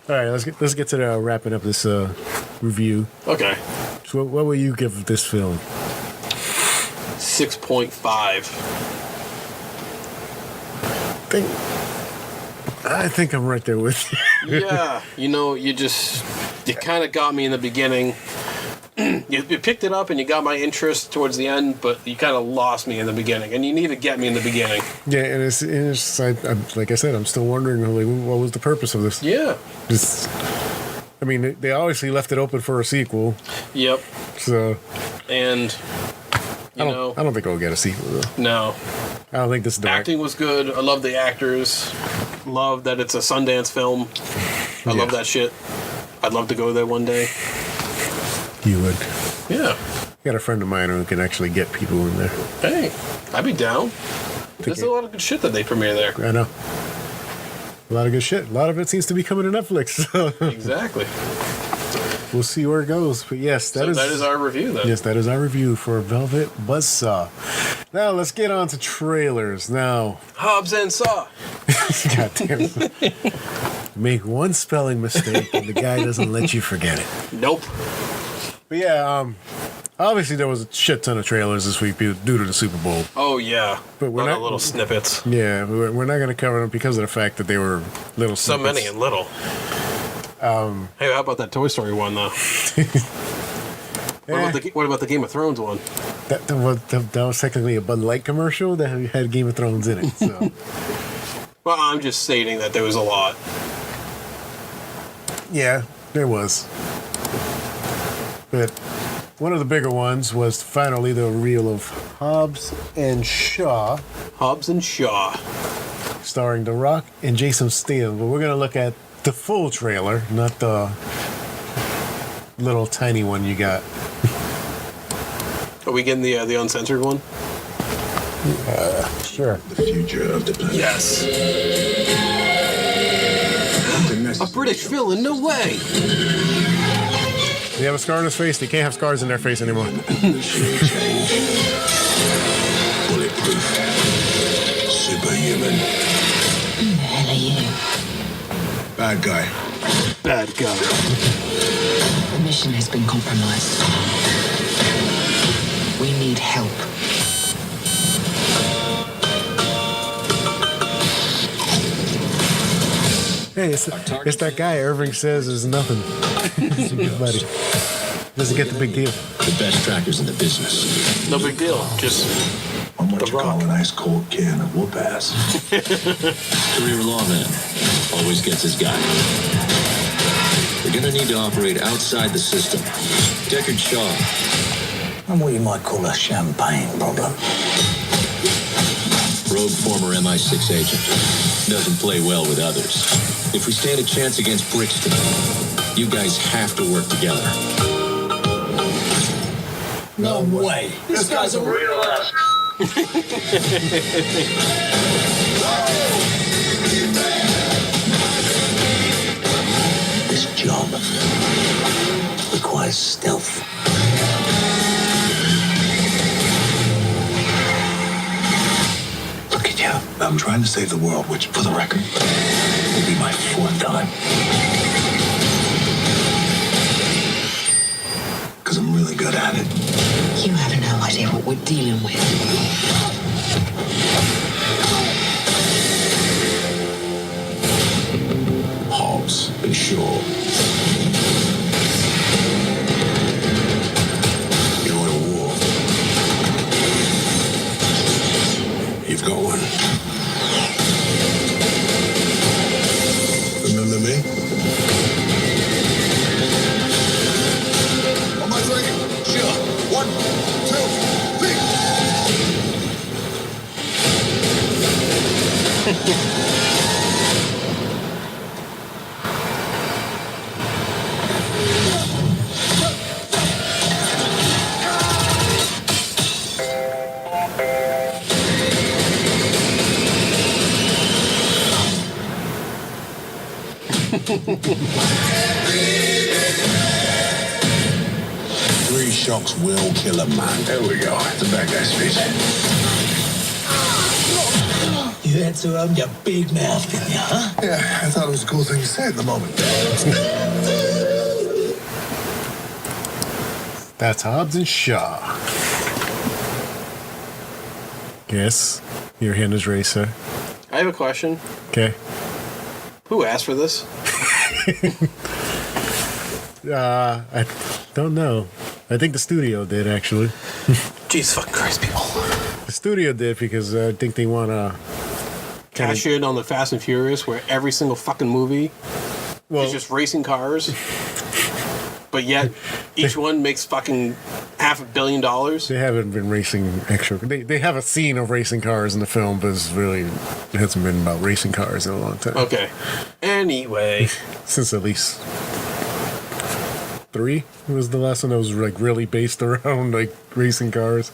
All right, let's get to the wrapping up this review. Okay. So what will you give this film? 6.5. I think I'm right there with you. Yeah, you kind of got me in the beginning. You picked it up and you got my interest towards the end, but you kind of lost me in the beginning, and you need to get me in the beginning. Yeah, and it's like I said, I'm still wondering what was the purpose of this. Yeah. I mean, they obviously left it open for a sequel. Yep. So. And I don't think we'll get a sequel though. No. I don't think this is the acting was good. I love the actors. Love that it's a Sundance film. I love that shit. I'd love to go there one day. You would. Yeah. I got a friend of mine who can actually get people in there. Hey, I'd be down. There's a lot of good shit that they premiere there. I know. A lot of good shit. A lot of it seems to be coming to Netflix. Exactly. We'll see where it goes. But yes, that is our review then. Yes, that is our review for Velvet Buzzsaw. Now let's get on to trailers. Now Hobbs and Saw. God damn it. Make one spelling mistake and the guy doesn't let you forget it. Nope. But yeah, obviously there was a shit ton of trailers this week due to the Super Bowl. Oh yeah. But we're not little snippets. Yeah, we're not going to cover them because of the fact that they were little so snippets. Many and little. Hey, how about that Toy Story one though? What about the Game of Thrones one? That was technically a Bud Light commercial that had Game of Thrones in it. So. Well, I'm just stating that there was a lot. Yeah, there was. But one of the bigger ones was finally the reveal of Hobbs and Shaw. Hobbs and Shaw. Starring The Rock and Jason Statham. But we're going to look at the full trailer, not the little tiny one you got. Are we getting the uncensored one? Sure. The future of the planet. Yes. A British villain? No way. They have a scar on his face. They can't have scars in their face anymore. Bulletproof. Superhuman. Who the hell are you? Bad guy. Bad guy. The mission has been compromised. We need help. Hey, it's that guy Irving says is nothing. He's a good buddy. Doesn't get the big deal. The best trackers in the business. No big deal. Just How much The you call Rock. an ice cold can of whoop ass? Career lawman always gets his guy. We're gonna need to operate outside the system. Deckard Shaw. I'm what you might call a champagne problem. Rogue former MI6 agent. Doesn't play well with others. If we stand a chance against Brixton, you guys have to work together. No way. This guy's a real ass. This job requires stealth. Look at you. I'm trying to save the world, which, for the record, will be my fourth time. Because I'm really good at it. You have no idea what we're dealing with. Hobbs and Shaw. You're in a war. You've got one. Remember me? On my three. Sure. 1, 2, 3. Three shocks will kill a man. There we go. It's a bad guy speech. You had to open your big mouth, didn't you, huh? Yeah, I thought it was a cool thing to say at the moment. That's Hobbs and Shaw. Yes, your hand is raised, sir. I have a question. Okay. Who asked for this? I don't know. I think the studio did, actually. Jesus fucking Christ, people. The studio did because I think they want to Cash in on the Fast and Furious, where every single fucking movie is just racing cars. But yet, each one makes fucking $500 million. They haven't been racing extra. They have a scene of racing cars in the film, but it hasn't been about racing cars in a long time. Okay. Anyway. Since at least 3 was the last one that was like really based around like racing cars.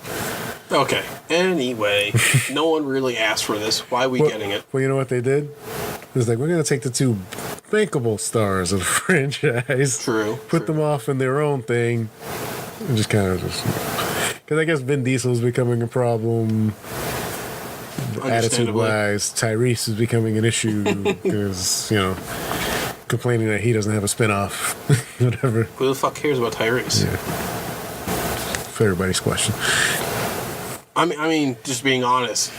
Okay. Anyway, no one really asked for this. Why are we getting it? Well, you know what they did? It was like, we're going to take the 2 bankable stars of the franchise. True. Put them off in their own thing. And just kind of because I guess Vin Diesel is becoming a problem. Attitude-wise, Tyrese is becoming an issue because, complaining that he doesn't have a spinoff. Whatever. Who the fuck cares about Tyrese? Yeah. For everybody's question. I mean, just being honest.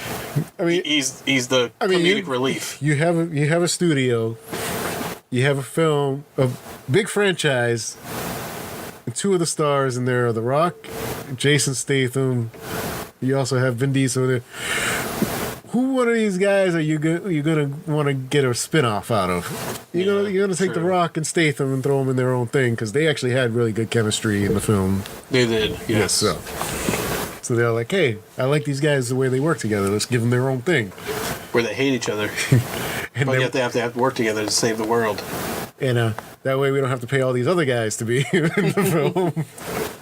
I mean, he's the comedic relief. You have a studio. You have a film, a big franchise. And 2 of the stars in there are The Rock, Jason Statham. You also have Vin Diesel there. Who one of these guys are you gonna want to get a spin-off out of? You're gonna take The Rock and Statham and throw them in their own thing because they actually had really good chemistry in the film. They did, yes. So they're like, hey, I like these guys the way they work together. Let's give them their own thing. Where they hate each other, but yet they have to work together to save the world. And that way we don't have to pay all these other guys to be in the film.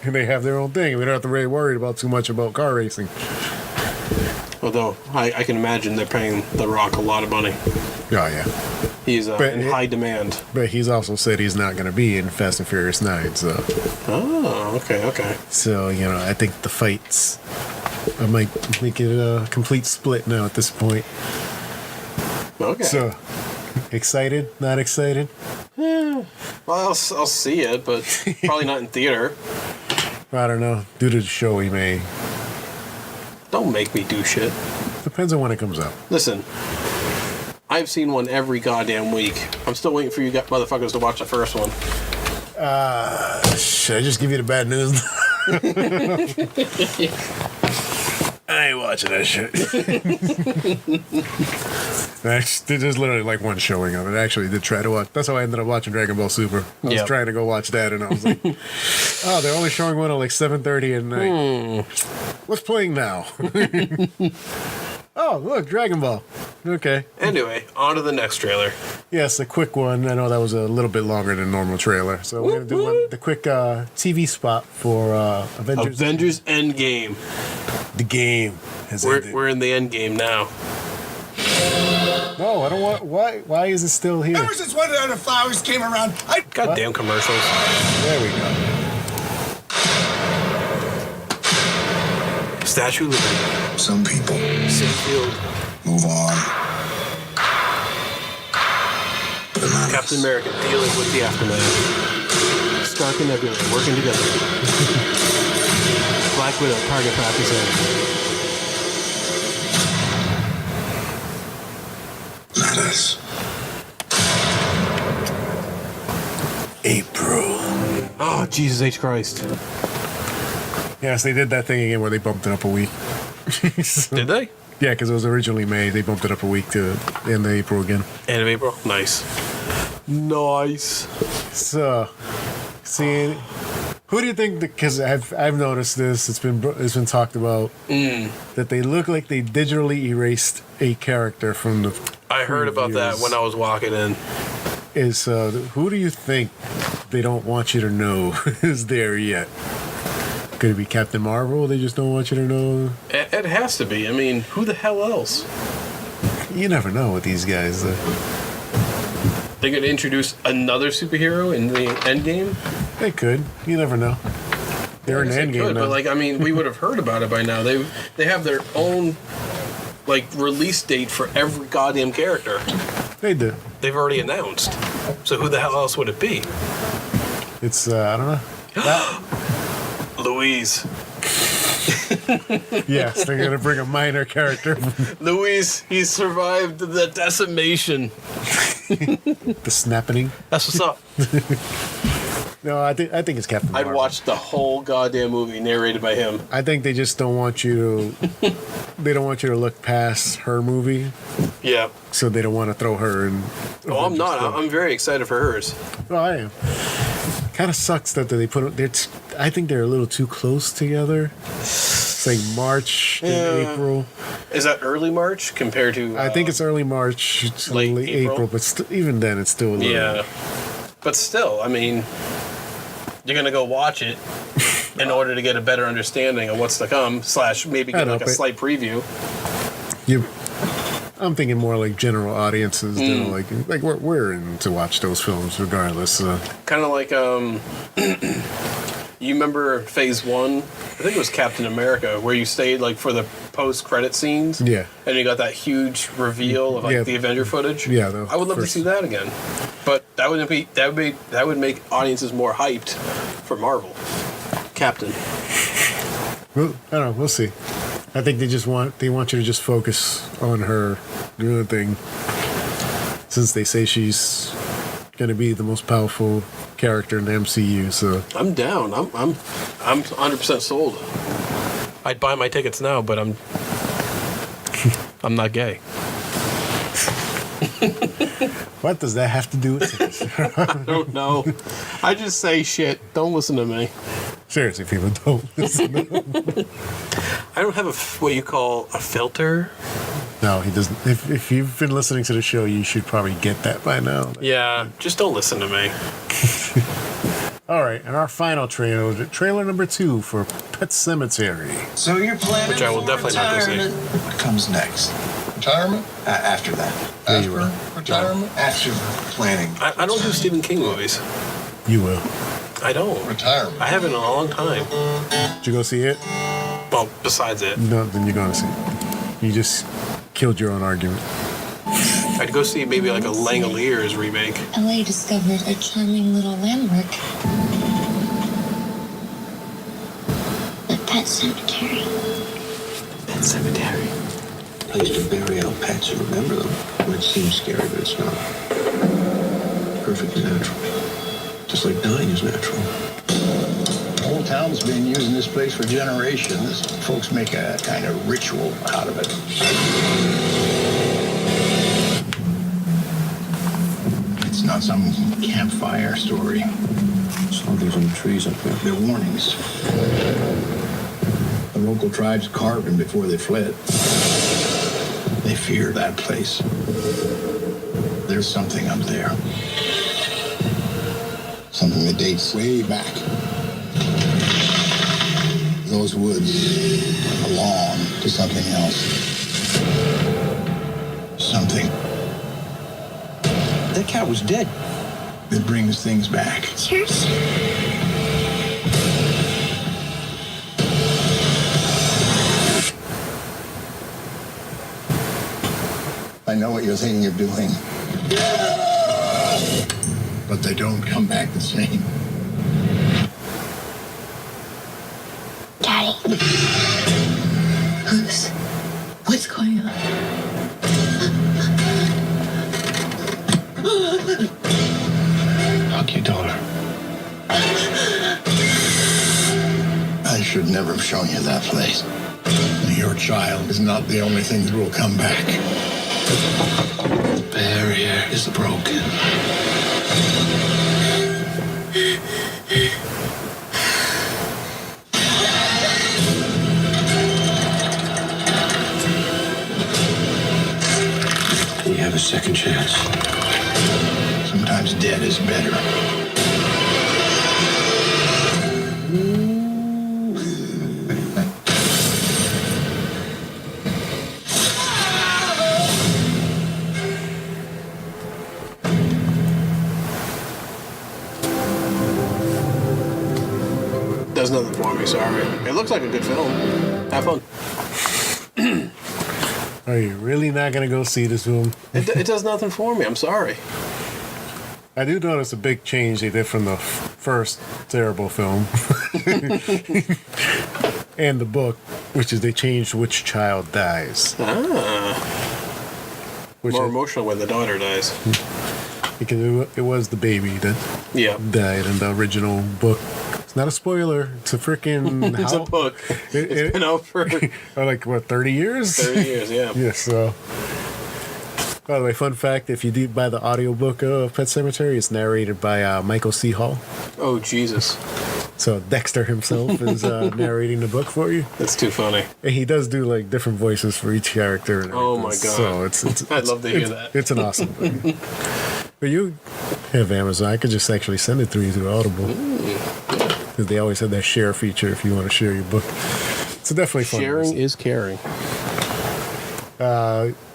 And they have their own thing. We don't have to really worry about too much about car racing. Although, I can imagine they're paying The Rock a lot of money. Oh, yeah. He's in high demand. But he's also said he's not going to be in Fast and Furious 9, so... Oh, okay. So, I think the fights... I might make it a complete split now at this point. Okay. So, excited? Not excited? Well, I'll see it, but probably not in theater. I don't know. Due to the show, we may... Don't make me do shit. Depends on when it comes out. Listen, I've seen one every goddamn week. I'm still waiting for you motherfuckers to watch the first one. Should I just give you the bad news? I ain't watching that shit. There's literally like one showing of it. I actually did try to watch. That's how I ended up watching Dragon Ball Super. I was trying to go watch that, and I was like, oh, they're only showing one at like 7:30 at night. What's playing now? Oh, look, Dragon Ball. Okay. Anyway, on to the next trailer. Yes, a quick one. I know that was a little bit longer than a normal trailer. So we're going to do the quick TV spot for Avengers Endgame. The game has ended. We're in the Endgame now. No, I don't want... Why is it still here? Ever since One of the Flowers came around, Goddamn commercials. There we go. Statue of Liberty. some people Field. move on. But none of Captain us. America dealing with the aftermath. Stark and Nebula working together. Black Widow target practicing. Not us. April. Oh, Jesus H. Christ. Yes, they did that thing again where they bumped it up a week. So- Did they? Yeah, because it was originally May. They bumped it up a week to end of April again. End of April? Nice. Nice. So, see, who do you think? Because I've noticed this. It's been talked about that they look like they digitally erased a character from the. I heard about that previews. when I was walking in. Is who do you think they don't want you to know is there yet? Could it be Captain Marvel? They just don't want you to know. It has to be. I mean, who the hell else? You never know with these guys. They could introduce another superhero in the Endgame? They could. You never know. They're in the end game now. But, like, I mean, we would have heard about it by now. They have their own, like, release date for every goddamn character. They do. They've already announced. So who the hell else would it be? It's I don't know. Louise. Yes, they're gonna bring a minor character. Luis, he survived the decimation. The snapping. That's what's up. No, I think it's Captain I'd Marvel. watch the whole goddamn movie narrated by him. I think they just don't want you to. They don't want you to look past her movie, Yeah. so they don't want to throw her in. Oh, I'm not. I'm very excited for hers. Well, I am. Kind of sucks that they put. I think they're a little too close together. It's like March and April. Is that early March compared to? I think it's early March, it's late late April? April, but even then, it's still a little. Yeah. But still, I mean, you're gonna go watch it in order to get a better understanding of what's to come. / maybe I get know, like a but- slight preview. I'm thinking more like general audiences, than like we're in to watch those films regardless. Kind of like you remember Phase 1? I think it was Captain America, where you stayed like for the post-credit scenes. Yeah. And you got that huge reveal of like Yeah. the Avenger footage. Yeah, the I would love to first- see that again. But that would make audiences more hyped for Marvel. Captain. Well, I don't know. We'll see. I think they want you to just focus on her doing the thing, since they say she's going to be the most powerful character in the MCU. So I'm down. I'm 100% sold. I'd buy my tickets now, but I'm not gay. what does that have to do with it? I don't know. I just say shit. Don't listen to me. Seriously, people don't listen. I don't have what you call a filter. No, he doesn't. If you've been listening to the show, you should probably get that by now. Yeah, just don't listen to me. All right, and our final trailer number 2 for Pet Cemetery. So you're planning Which I will for definitely not go see. retirement. What comes next? Retirement? After that. Yeah, you will. Retirement? After planning. I don't do Stephen King movies. You will. I don't. Retirement. I haven't in a long time. Did you go see it? Well, besides it, No, then you're going to see it. You just killed your own argument. I'd go see maybe like a Langoliers remake. LA discovered a charming little landmark. The pet cemetery. Pet cemetery. Place to bury our pets and remember them. Might seem scary, but it's not. Perfectly natural. Just like dying is natural. The whole town's been using this place for generations. Folks make a kind of ritual out of it. It's not some campfire story. Something's in the trees up there. They're warnings. The local tribes carved them before they fled. They fear that place. There's something up there. Something that dates way back. Those woods belong to something else. Something. That cat was dead. That brings things back. Cheers. I know what you're thinking of doing. But they don't come back the same. Daddy. What's going on? Fuck your daughter. I should never have shown you that place. Your child is not the only thing that will come back. The barrier is broken. We have a second chance. Sometimes dead is better. Does nothing for me, sorry. It looks like a good film. Have fun. Are you really not going to go see this film? It does nothing for me, I'm sorry. I do notice a big change they did from the first terrible film and the book. which is they changed which child dies. Which More emotional when the daughter dies. because it was the baby that died in the original book. It's not a spoiler. It's a freaking. It's a book. It's been out for like what 30 years. 30 years, yeah. Yeah. So. By the way, fun fact: if you do buy the audiobook of Pet Sematary, it's narrated by Michael C. Hall. Oh Jesus! So Dexter himself is narrating the book for you. That's too funny. And he does do like different voices for each character. And oh my god! So it's I'd love to hear that. It's an awesome book. But you have Amazon. I could just actually send it through you through Audible. Because they always have that share feature if you want to share your book. It's definitely fun. Sharing is caring.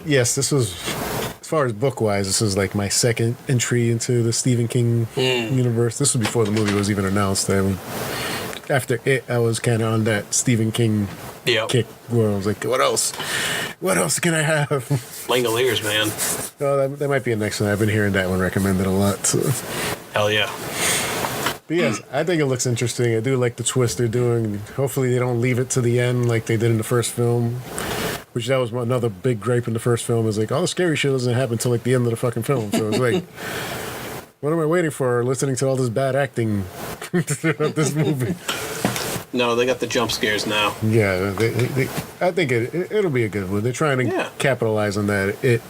Yes, this was. As far as book-wise, this is like my second entry into the Stephen King universe. This was before the movie was even announced. After it, I was kind of on that Stephen King kick where I was like, what else? What else can I have? Langoliers, man. Oh, that might be a next one. I've been hearing that one recommended a lot. So. Hell yeah. But yes, I think it looks interesting. I do like the twist they're doing. Hopefully they don't leave it to the end like they did in the first film. Which that was another big gripe in the first film, is like, all the scary shit doesn't happen until like the end of the fucking film. So it's like, what am I waiting for? Listening to all this bad acting throughout this movie. No, they got the jump scares now. Yeah, I think it'll be a good one. They're trying to capitalize on that.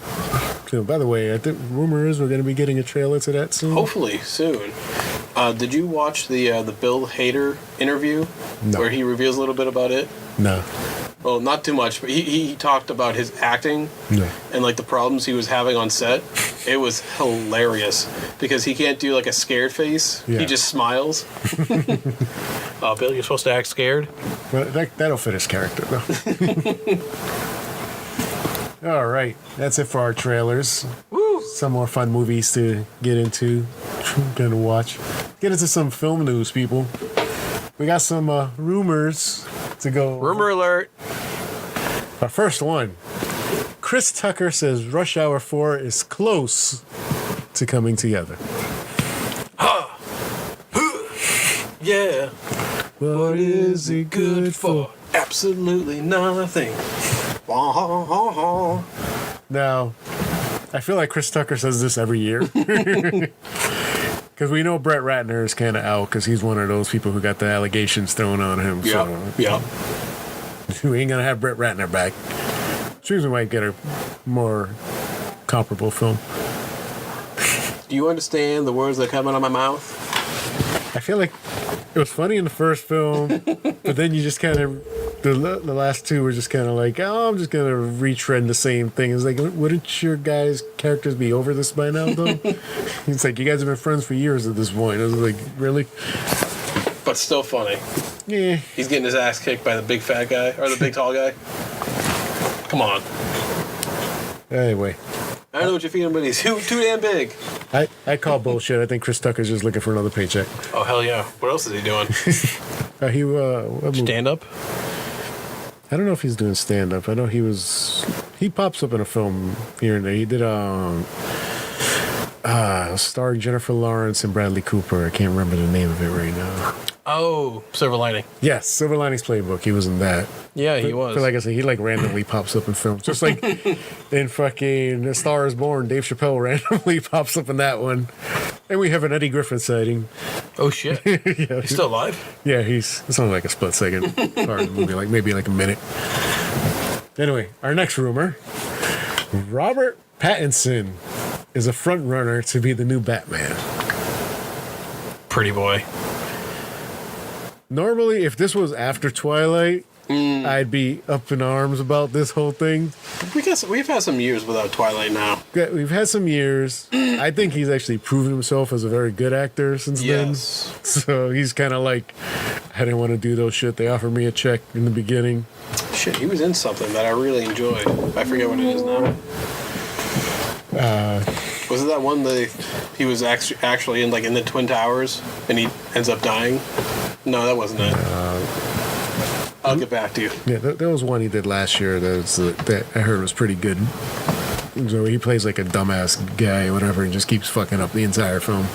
By the way, I think rumor is we're going to be getting a trailer to that soon. Hopefully soon. Did you watch the Bill Hader interview where he reveals a little bit about it? No. Well, not too much, but he talked about his acting and like the problems he was having on set. It was hilarious because he can't do like a scared face. Yeah. He just smiles. Bill, you're supposed to act scared? Well, that'll fit his character, though. All right. That's it for our trailers. Woo! Some more fun movies to get into. Gonna watch. Get into some film news, people. We got some rumors to go. Rumor alert. Our first one. Chris Tucker says Rush Hour 4 is close to coming together. Yeah. What is it good for? Absolutely nothing. Now, I feel like Chris Tucker says this every year. Because we know Brett Ratner is kind of out because he's one of those people who got the allegations thrown on him. Yeah. We ain't going to have Brett Ratner back. Seems we might get a more comparable film. Do you understand the words that are coming out of my mouth? I feel like it was funny in the first film, but then you just kind of, the last two were just kind of like, oh, I'm just going to retread the same thing. It's like, wouldn't your guys' characters be over this by now, though? It's like, you guys have been friends for years at this point. I was like, really? But still funny. Yeah. He's getting his ass kicked by the big fat guy, or the big tall guy. Come on. Anyway. I don't know what you're feeling, but he's too damn big. I call bullshit. I think Chris Tucker's just looking for another paycheck. Oh, hell yeah. What else is he doing? Stand up? I don't know if he's doing stand up. I know he pops up in a film here and there. He did starring Jennifer Lawrence and Bradley Cooper. I can't remember the name of it right now. Oh, Silver Lining. Yes, Silver Linings Playbook. He was in that. Yeah, he was. But like I said, he like randomly pops up in films. Just like in fucking A Star Is Born, Dave Chappelle randomly pops up in that one. And we have an Eddie Griffin sighting. Oh, shit. Yeah. He's still alive? Yeah, it's only like a split second part of the movie, like maybe like a minute. Anyway, our next rumor. Robert Pattinson is a front runner to be the new Batman. Pretty boy. Normally, if this was after Twilight, I'd be up in arms about this whole thing. We've had some years without Twilight now. Yeah, we've had some years. I think he's actually proven himself as a very good actor since then. So he's kind of like, I didn't want to do those shit. They offered me a check in the beginning. Shit, he was in something that I really enjoyed. I forget what it is now. Was it that one that he was actually in, like in the Twin Towers, and he ends up dying? No, that wasn't it. I'll get back to you. Yeah, there was one he did last year that I heard was pretty good. So he plays like a dumbass guy or whatever and just keeps fucking up the entire film.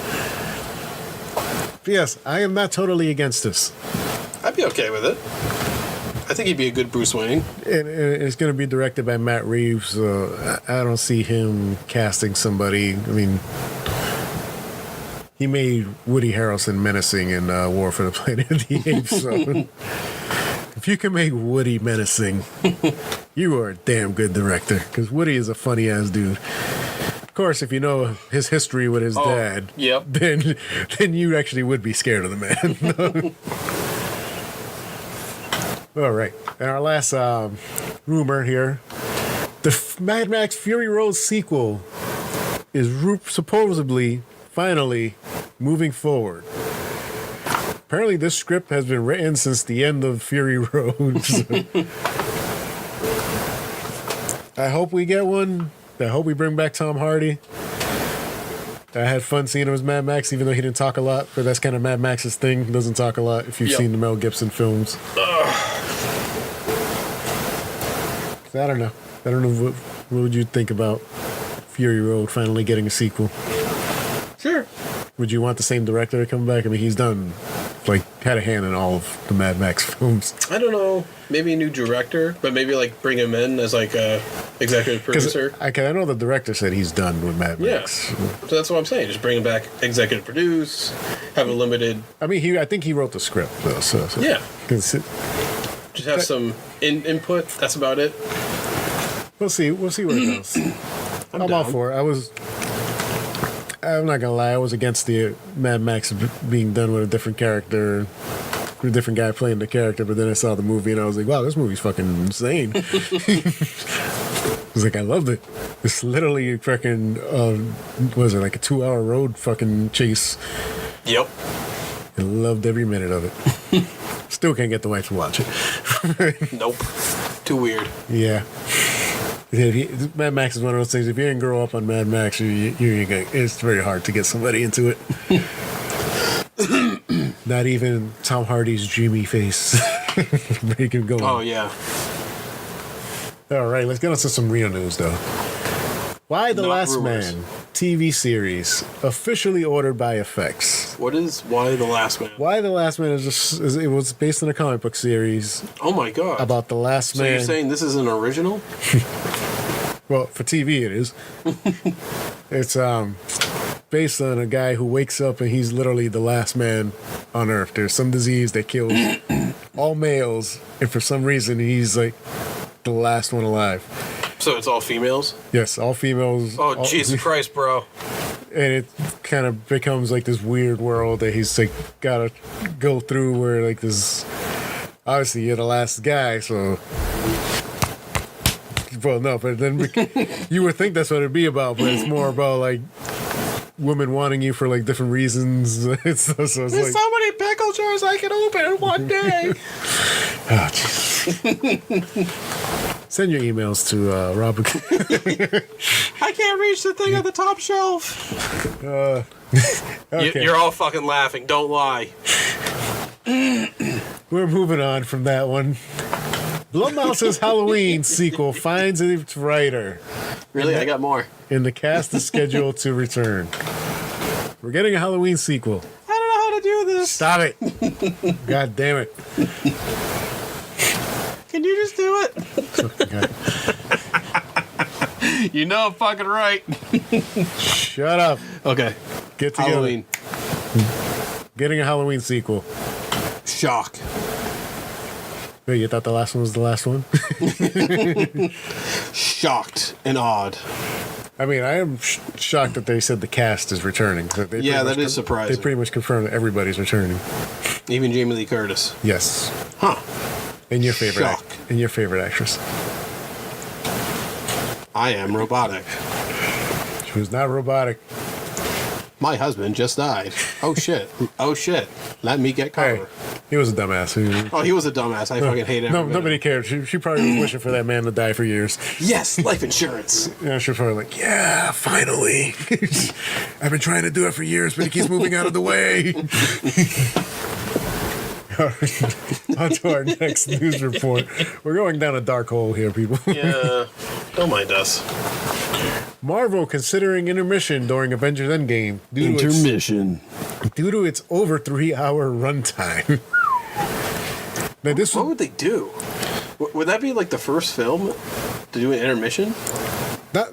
But yes, I am not totally against this. I'd be okay with it. I think he'd be a good Bruce Wayne. And it's going to be directed by Matt Reeves. So I don't see him casting somebody. I mean, he made Woody Harrelson menacing in War for the Planet of the Apes. So if you can make Woody menacing, you are a damn good director. Because Woody is a funny ass dude. Of course, if you know his history with his dad, yep. then you actually would be scared of the man. All right. And our last rumor here. The Mad Max Fury Road sequel is supposedly, finally, moving forward. Apparently this script has been written since the end of Fury Road. So I hope we get one. I hope we bring back Tom Hardy. I had fun seeing him as Mad Max, even though he didn't talk a lot, but that's kind of Mad Max's thing. He doesn't talk a lot if you've seen the Mel Gibson films. I don't know. What would you think about Fury Road finally getting a sequel? Sure. Would you want the same director to come back? I mean, he's done, had a hand in all of the Mad Max films. I don't know. Maybe a new director, but maybe bring him in as a executive producer. I know the director said he's done with Mad Max. Yeah. So that's what I'm saying. Just bring him back, executive produce, have a limited. I mean, I think he wrote the script though. So yeah. Just have some input. That's about it. We'll see where it goes. I'm all for it. I'm not gonna lie, I was against the Mad Max being done with a different character, with a different guy playing the character, but then I saw the movie and I was like, wow, this movie's fucking insane. I was like, I loved it. It's literally a fucking, was it like a 2-hour road fucking chase? Yep. I loved every minute of it. Still can't get the wife to watch it. Nope. Too weird. Yeah. Mad Max is one of those things. If you didn't grow up on Mad Max, it's very hard to get somebody into it. Not even Tom Hardy's dreamy face. Make him go. Oh, yeah. All right, let's get into some real news, though. Why the Last rumors. Man TV series officially ordered by FX. What is Why the Last Man? Why the Last Man it was based on a comic book series. Oh my god! About the last man. So you're saying this is an original? Well, for TV it is. It's based on a guy who wakes up and he's literally the last man on Earth. There's some disease that kills all males, and for some reason he's the last one alive. So it's all females? Yes, all females. Oh, Jesus Christ, bro. And it kind of becomes this weird world that he's gotta go through where this, obviously you're the last guy, so, well, no, but then you would think that's what it'd be about, but it's more about women wanting you for different reasons. There's so many pickle jars I can open in one day. Oh, jeez. Send your emails to Robert. I can't reach the thing on the top shelf. Okay. You're all fucking laughing. Don't lie. We're moving on from that one. Blumhouse's Halloween sequel finds its writer. Really? I got more. And the cast is scheduled to return. We're getting a Halloween sequel. I don't know how to do this. Stop it. God damn it. Can you just do it? You know I'm fucking right. Shut up. Okay. Get together. Halloween. Getting a Halloween sequel. Shock. Wait, you thought the last one was the last one? Shocked and awed. I mean, I am shocked that they said the cast is returning. So That is surprising. They pretty much confirmed that everybody's returning. Even Jamie Lee Curtis. Yes. Huh. And your favorite Shock. And your favorite actress. I am robotic. She was not robotic. My husband just died. Oh shit. Oh shit. Let me get cover. Hey, he was a dumbass. He was a dumbass. I fucking hate him. No, nobody cared. She probably was wishing for that man to die for years. Yes, life insurance. Yeah, she was probably yeah, finally. I've been trying to do it for years, but he keeps moving out of the way. On to our next news report. We're going down a dark hole here, people. Yeah. Don't mind us. Marvel considering intermission during Avengers Endgame due to its over 3-hour runtime. Now, this What was would they do? Would that be like the first film to do an intermission? not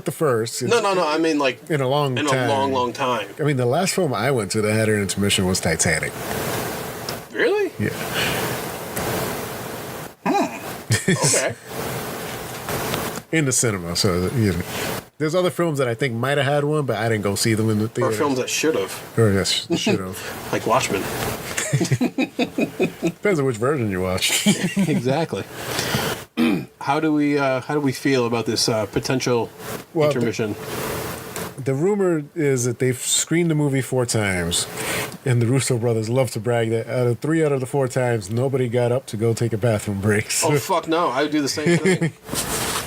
the first. No. I mean, like In a long in time. a long time. I mean, the last film I went to that had an intermission was Titanic. Really? Yeah. Okay. In the cinema, so you know, there's other films that I think might have had one, but I didn't go see them in the theater. Or films that should have, Or yes, should have. like Watchmen. Depends on which version you watch. Exactly. How do we feel about this potential Well, intermission? The rumor is that they've screened the movie 4 times, and the Russo brothers love to brag that three out of the 4 times, nobody got up to go take a bathroom break. So, Oh fuck no! I would do the same thing.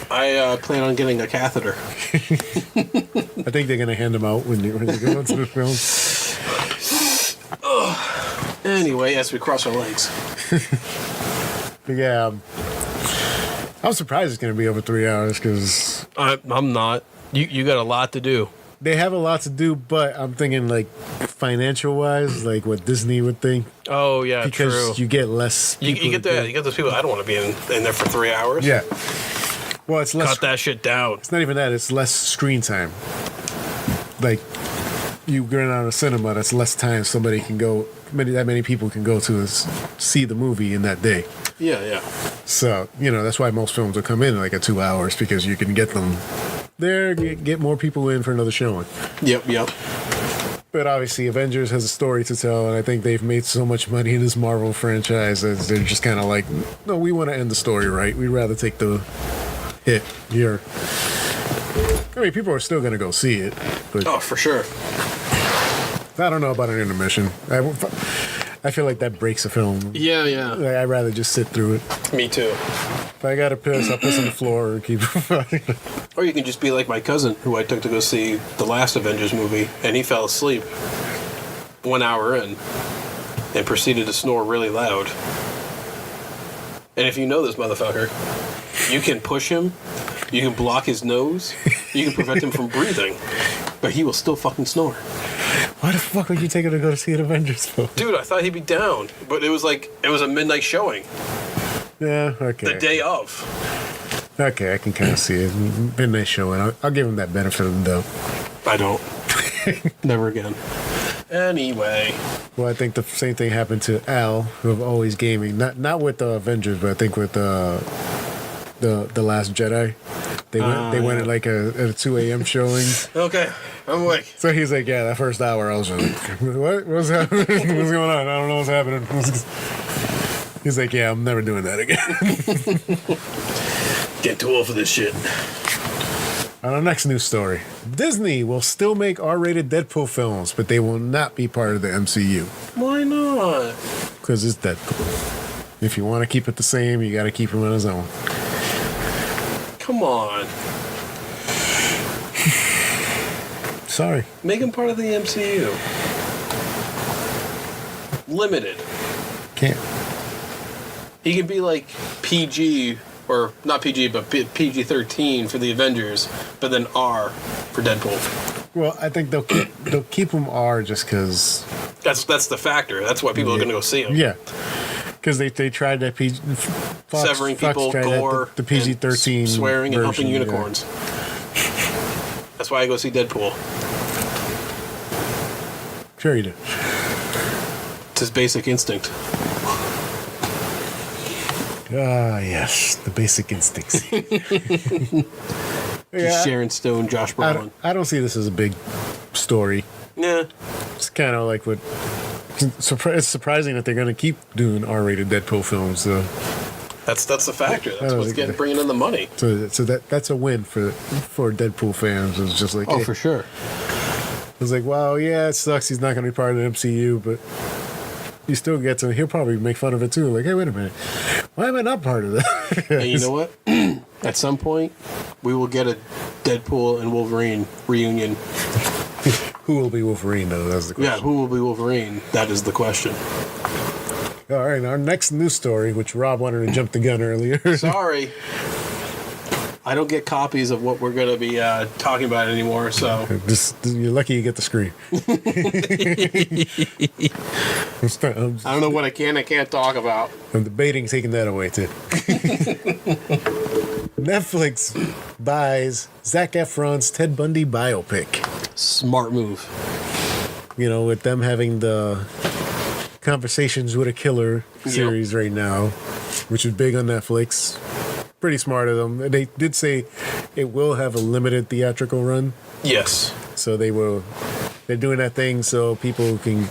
I plan on getting a catheter. I think they're gonna hand them out when you go into the film. Anyway, as we cross our legs. But yeah, I'm surprised it's gonna be over 3 hours because I'm not. You got a lot to do. they have a lot to do. But I'm thinking like financial wise, like what Disney would think. Oh yeah, Because true. you get less. You people get to that. do- You get those people. I don't want to be in there for 3 hours. Yeah. Well, it's less. Cut that shit down. It's not even that. It's less screen time. Like you going out of cinema, that's less time somebody can go. That many people can go to see the movie in that day. Yeah. So that's why most films will come in like at 2 hours because you can get them there, get more people in for another showing. Yep. But obviously, Avengers has a story to tell, and I think they've made so much money in this Marvel franchise that they're just kind of like, no, we want to end the story right. We'd rather take the hit here. I mean, people are still going to go see it, but Oh, for sure. I don't know about an intermission. I feel like that breaks a film. Yeah. Like, I'd rather just sit through it. Me too. If I got to piss, I'll piss on the floor or keep. Or you can just be like my cousin, who I took to go see the last Avengers movie, and he fell asleep 1 hour in and proceeded to snore really loud. And if you know this motherfucker, you can push him, you can block his nose, you can prevent him from breathing, but he will still fucking snore. Why the fuck would you take her to go to see an Avengers film? Dude, I thought he'd be down, but it was a midnight showing, Yeah, okay. the day of. Okay, I can kind of see it. Midnight showing. I'll give him that benefit of the doubt. I don't. Never again. Anyway. Well, I think the same thing happened to Al, of Always Gaming. Not with the Avengers, but I think with the Last Jedi. They went at like a 2 a.m. showing. Okay, I'm awake. So he's like, yeah, that first hour I was like, what? What's happening? What's going on? I don't know what's happening. He's like, yeah, I'm never doing that again. Get too old for this shit. On our next news story, Disney will still make R-rated Deadpool films, but they will not be part of the MCU Why not? because it's Deadpool. If you want to keep it the same, you got to keep him on his own. Come on. Sorry. Make him part of the MCU. Limited. Can't. He could be like PG, or not PG, but PG-13 for the Avengers, but then R for Deadpool. Well, I think they'll keep him R just because. That's the factor. That's why people are going to go see him. Yeah. Because they tried that PG. Severing people, tried that, gore, the PG-13 and swearing and humping version, yeah. unicorns. That's why I go see Deadpool. Sure you do. It's his basic instinct. Ah, yes, the basic instincts. Just Sharon Stone, Josh Brolin. I don't see this as a big story. Yeah. It's kind of like what. It's surprising that they're going to keep doing R-rated Deadpool films. That's the factor. That's don't what's think bringing in the money. So that's a win for Deadpool fans. It's just like, hey, sure. it's like, wow, yeah, it sucks. He's not going to be part of the MCU, but he still gets it. He'll probably make fun of it too. Like, hey, wait a minute, why am I not part of that? And you know what? At some point, we will get a Deadpool and Wolverine reunion. Who will be Wolverine, though? That's the question. Yeah, who will be Wolverine? That is the question. All right, our next news story, which Rob wanted to jump the gun earlier. Sorry. I don't get copies of what we're going to be talking about anymore, so... You're lucky you get the screen. I don't know what I can and can't talk about. I'm debating taking that away, too. Netflix buys Zac Efron's Ted Bundy biopic. Smart move. You know, with them having the Conversations with a Killer series right now, which is big on Netflix. Pretty smart of them. They did say it will have a limited theatrical run. Yes. So they're doing that thing so people can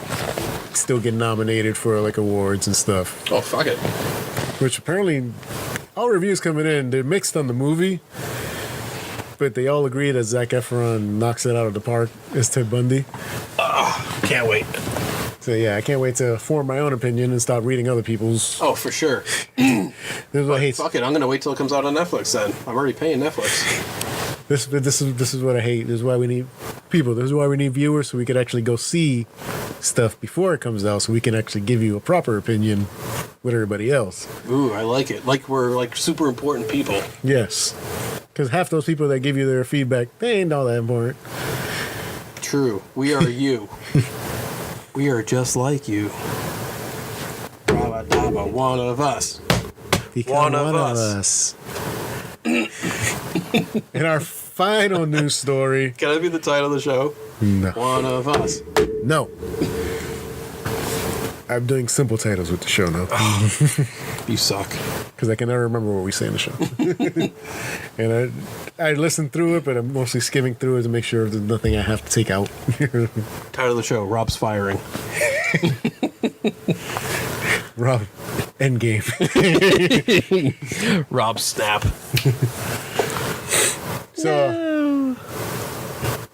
still get nominated for like awards and stuff. Oh, fuck it. Which apparently all reviews coming in, they're mixed on the movie, but they all agree that Zac Efron knocks it out of the park as Ted Bundy. Can't wait. So yeah, I can't wait to form my own opinion and stop reading other people's. Oh, for sure. This is what I hate. Fuck it, I'm going to wait till it comes out on Netflix then. I'm already paying Netflix. This is what I hate. This is why we need people. This is why we need viewers, so we could actually go see stuff before it comes out, so we can actually give you a proper opinion with everybody else. Ooh, I like it. Like we're like super important people. Yes, because half those people that give you their feedback, they ain't all that important. True. We are you. We are just like you. Rabba dabba, one of us. Become One of us. And our final news story. Can that be the title of the show? No. One of us. No. I'm doing simple titles with the show now. You suck. Because I can never remember what we say in the show. And I listened through it, but I'm mostly skimming through it to make sure there's nothing I have to take out. Title of the show, Rob's firing. Rob, Endgame. Rob snap. So,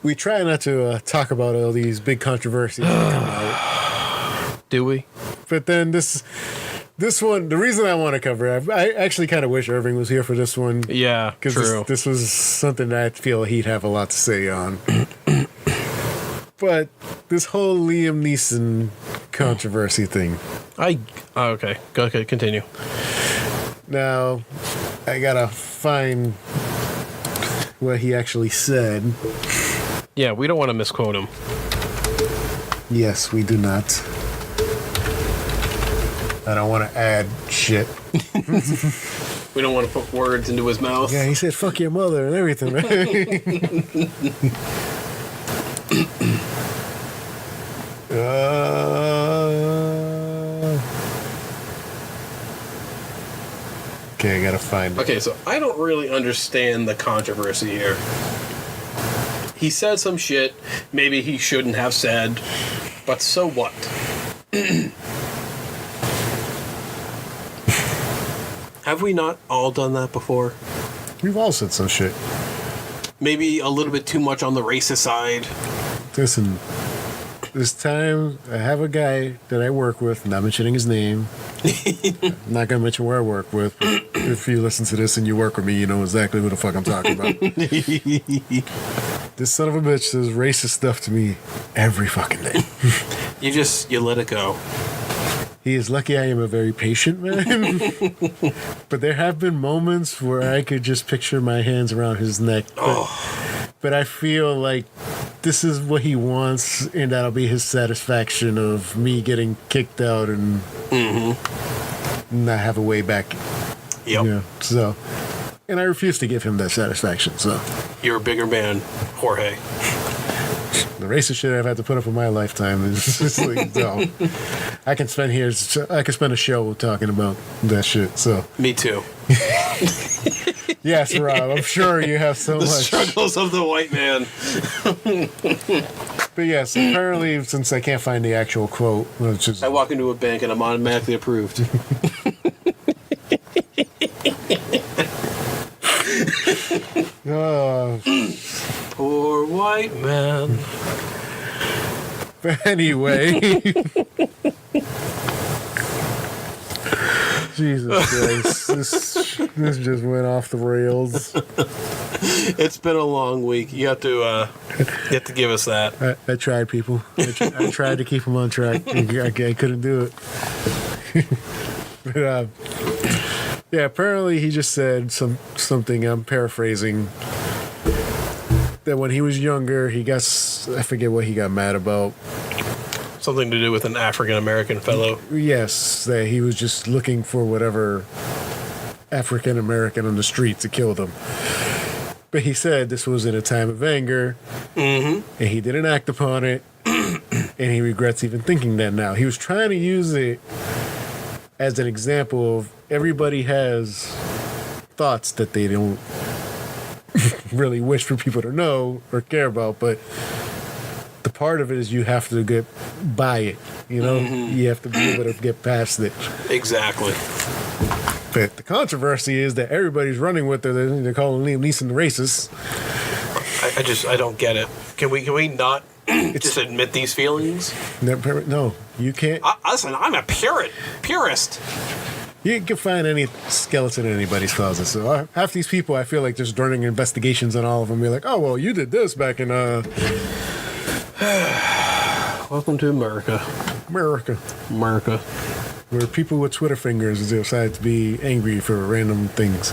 we try not to talk about all these big controversies that come out. Do we? But then this one, the reason I want to cover it, I actually kind of wish Irving was here for this one. Yeah, true. This was something that I feel he'd have a lot to say on. But this whole Liam Neeson controversy thing. Okay. Okay, continue. Now, I gotta find what he actually said. Yeah, we don't want to misquote him. Yes, we do not. I don't want to add shit. We don't want to put words into his mouth. Yeah, he said "fuck your mother" and everything, right? Okay, I gotta find it. Okay, so I don't really understand the controversy here. He said some shit maybe he shouldn't have said, but so what? Have we not all done that before? We've all said some shit. Maybe a little bit too much on the racist side. Listen, this time I have a guy that I work with, not mentioning his name. I'm not gonna mention where I work with, but if you listen to this and you work with me, you know exactly who the fuck I'm talking about. This son of a bitch says racist stuff to me every fucking day. You let it go. He is lucky I am a very patient man. But there have been moments where I could just picture my hands around his neck. But I feel like this is what he wants, and that'll be his satisfaction of me getting kicked out and not have a way back. Yep. Yeah. So, and I refuse to give him that satisfaction. So, You're a bigger man, Jorge. the racist shit I've had to put up in my lifetime is just like, no. I can spend a show talking about that shit. So, Me too. yes, Rob, I'm sure you have so The much. struggles of the white man. But yes, apparently, since I can't find the actual quote, which is I walk into a bank and I'm automatically approved. Poor white man. but anyway, Jesus Christ, this just went off the rails. It's been a long week. You have to give us that. I tried, people. I tried to keep him on track. I couldn't do it. But Yeah, apparently he just said something, I'm paraphrasing, that when he was younger, I forget what he got mad about. Something to do with an African American fellow. Yes, that he was just looking for whatever African American on the street to kill them. But he said this was in a time of anger, and he didn't act upon it, and he regrets even thinking that now. He was trying to use it as an example of everybody has thoughts that they don't really wish for people to know or care about, but the part of it is you have to get by it, you know? You have to be able to get past it. Exactly. But the controversy is that everybody's running with it. They're calling Liam Neeson racist. I don't get it. Can we not just admit these feelings? No, you can't. Listen, I'm a purist. You can find any skeleton in anybody's closet. So half these people, I feel like just running investigations on all of them. Be like, oh, well, you did this back in... Welcome to America. America. Where people with Twitter fingers decide to be angry for random things.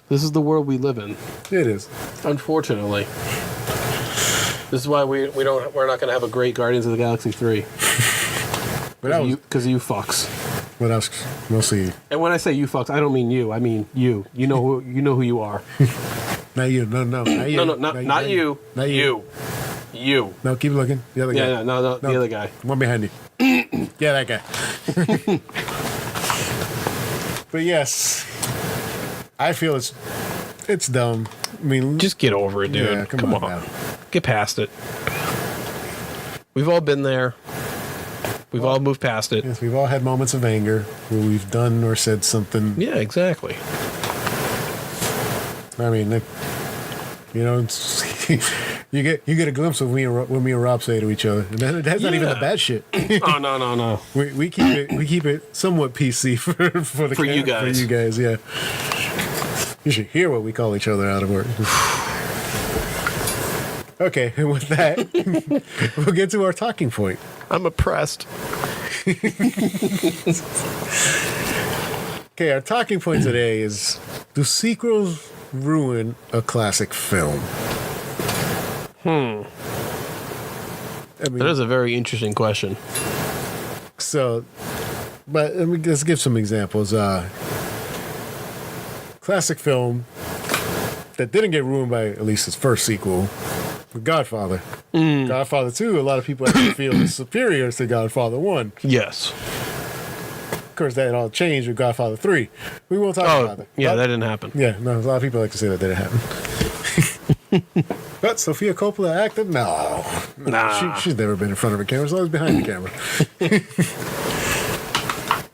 This is the world we live in. It is. Unfortunately. This is why we're not going to have a great Guardians of the Galaxy 3. Because you fucks. But I was mostly... And when I say you fucks, I don't mean you. I mean you. You know who you are. Not you. No. Not you. No, not you. Not you. You. No, keep looking. The other guy. Yeah, no, the other guy. One behind you. Yeah, that guy. But yes, I feel it's dumb. I mean, just get over it, dude. Yeah, come on. Now. Get past it. We've all been there. We've all moved past it. Yes, we've all had moments of anger where we've done or said something. Yeah, exactly. I mean, it's, you get a glimpse of what me and Rob say to each other, and that's not even the bad shit. Oh no. We keep it somewhat PC for you guys. For you guys, yeah. You should hear what we call each other out of work. Okay, and with that, we'll get to our talking point. I'm oppressed. Okay, our talking point today is: do sequels ruin a classic film? I mean, that is a very interesting question. So, but let's give some examples. Classic film that didn't get ruined by at least its first sequel, Godfather. Godfather 2, a lot of people actually feel is superior to Godfather 1. Yes. Of course, that all changed with Godfather 3. We won't talk about that. Yeah, that didn't happen. Yeah, no, a lot of people like to say that didn't happen. But Sofia Coppola acted? No. Nah. She's never been in front of a camera. She's always behind the camera.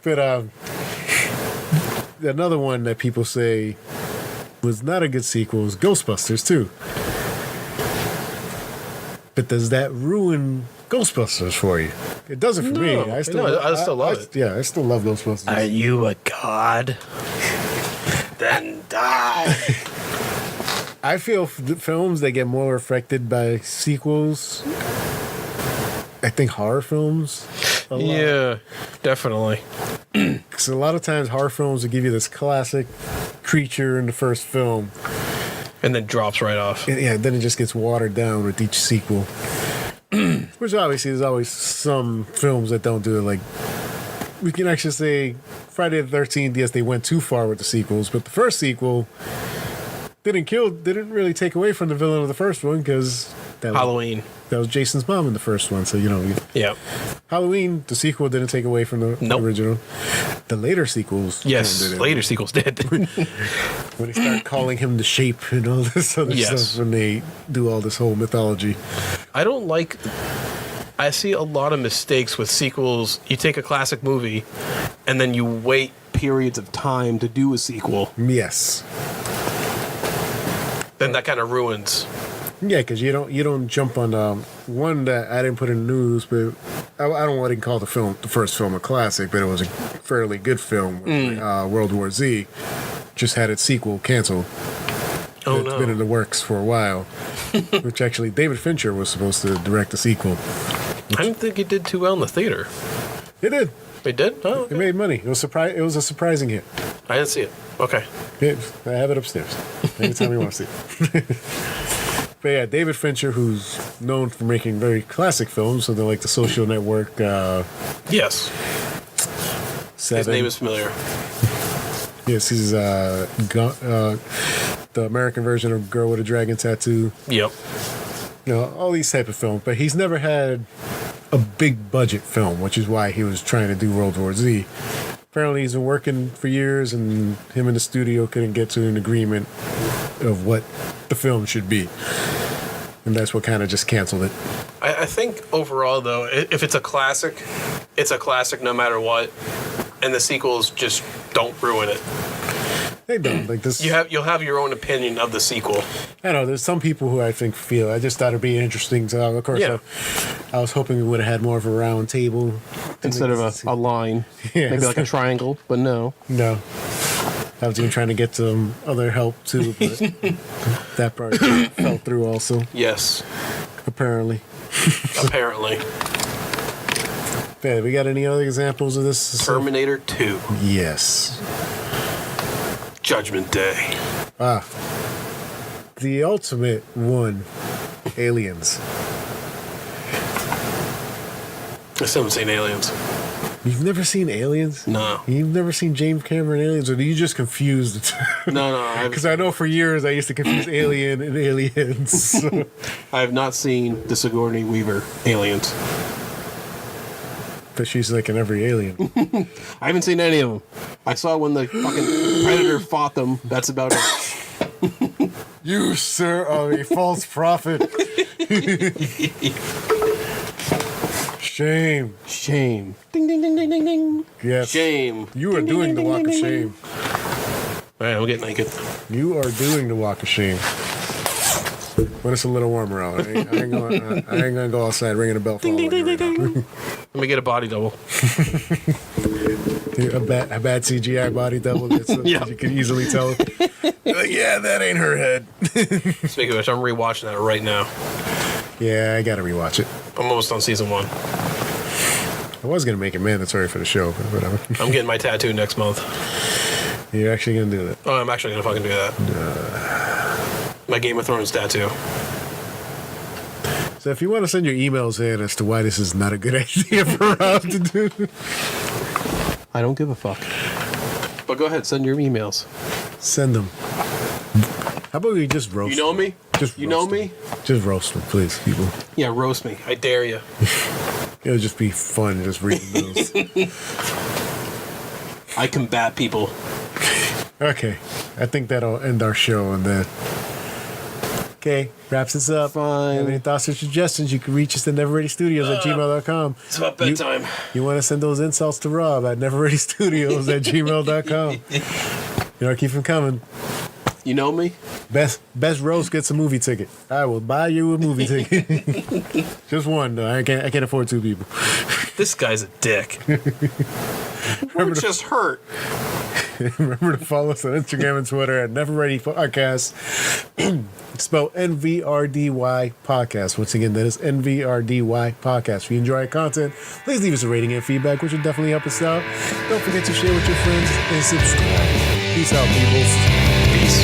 But another one that people say was not a good sequel is Ghostbusters 2. But does that ruin Ghostbusters for you? It doesn't for me. I still love it. Yeah, I still love Ghostbusters. Are you a god? Then die. I feel the films that get more affected by sequels, I think horror films. Yeah, definitely. Because a lot of times horror films will give you this classic creature in the first film. And then drops right off. Yeah, then it just gets watered down with each sequel. Which obviously there's always some films that don't do it. Like, we can actually say Friday the 13th, yes, they went too far with the sequels, but the first sequel didn't really take away from the villain of the first one, because Halloween. That was Jason's mom in the first one, so Yeah. Halloween, the sequel didn't take away from the original. The later sequels. Yes, later sequels did. When they start calling him the Shape and all this other stuff, when they do all this whole mythology. I see a lot of mistakes with sequels. You take a classic movie, and then you wait periods of time to do a sequel. Yes. Then that kind of ruins. Yeah, because you don't jump on one that I didn't put in the news, but I don't want to call the first film a classic, but it was a fairly good film. World War Z just had its sequel canceled. It's been in the works for a while. Which actually David Fincher was supposed to direct the sequel. I didn't think it did too well in the theater. It did. They did? Oh, It okay. made money. It was It was a surprising hit. I didn't see it. Okay. Yeah, I have it upstairs. Anytime you want to see it. But yeah, David Fincher, who's known for making very classic films, something like The Social Network, Yes. Seven. His name is familiar. Yes, he's the American version of Girl with a Dragon Tattoo. Yep. You know, all these type of films. But he's never had a big budget film, which is why he was trying to do World War Z. Apparently, he's been working for years, and him and the studio couldn't get to an agreement of what the film should be. And that's what kind of just canceled it. I think overall, though, if it's a classic no matter what, and the sequels just don't ruin it. They don't like this. You'll have your own opinion of the sequel. I know there's some people who I think feel. I just thought it'd be interesting. So of course, Yeah. I was hoping we would have had more of a round table Instead of a line. Yeah, Maybe like a triangle, but no. No. I was even trying to get some other help too, but that part fell through also, Yes. apparently. Apparently. Yeah, we got any other examples of this? Terminator 2. Yes. Judgment Day. The ultimate one, Aliens. I still haven't seen Aliens. You've never seen Aliens? No. You've never seen James Cameron Aliens, or are you just confused? No. Because I know for years I used to confuse Alien and Aliens. I have not seen the Sigourney Weaver Aliens. But she's like in every Alien. I haven't seen any of them. I saw when the fucking Predator fought them. That's about it. You, sir, are a false prophet. Shame. Shame. Ding, ding, ding, ding, ding, ding. Yes. Shame. You are Ding, ding, doing ding, the ding, walk of ding, ding, shame. All right, I'm getting naked. You are doing the walk of shame. When it's a little warmer out, I ain't gonna go outside ringing a bell for all Ding, of ding, you ding, right ding, now. ding. Let me get a body double. A bad CGI body double, so Yeah. you can easily tell. Yeah, that ain't her head. Speaking of which, I'm rewatching that right now. Yeah, I gotta rewatch it. I'm almost on season 1. I was gonna make it mandatory for the show, but whatever. I'm getting my tattoo next month. You're actually gonna do that. Oh, I'm actually gonna fucking do that. My Game of Thrones tattoo. So if you want to send your emails in as to why this is not a good idea for Rob to do, I don't give a fuck. But go ahead, send your emails. send them. How about we just roast You know them? me? Just You know roast them. me? Just roast them, please, people. Yeah, roast me. I dare you. It'll just be fun just reading those. I combat people. Okay, I think that'll end our show on that. Okay, wraps us up. Fine. Have any thoughts or suggestions? You can reach us at neverreadystudios@gmail.com. It's about bedtime. You want to send those insults to Rob at neverreadystudios@gmail.com. You know, keep them coming. You know me? Best roast gets a movie ticket. I will buy you a movie ticket. Just one though. I can't afford two people. This guy's a dick. We're just hurt. Remember to follow us on Instagram and Twitter at Never Ready Podcast. Spell NVRDY Podcast. Once again, that is NVRDY Podcast. If you enjoy our content, please leave us a rating and feedback, which will definitely help us out. Don't forget to share with your friends and subscribe. Peace out, peoples. Peace.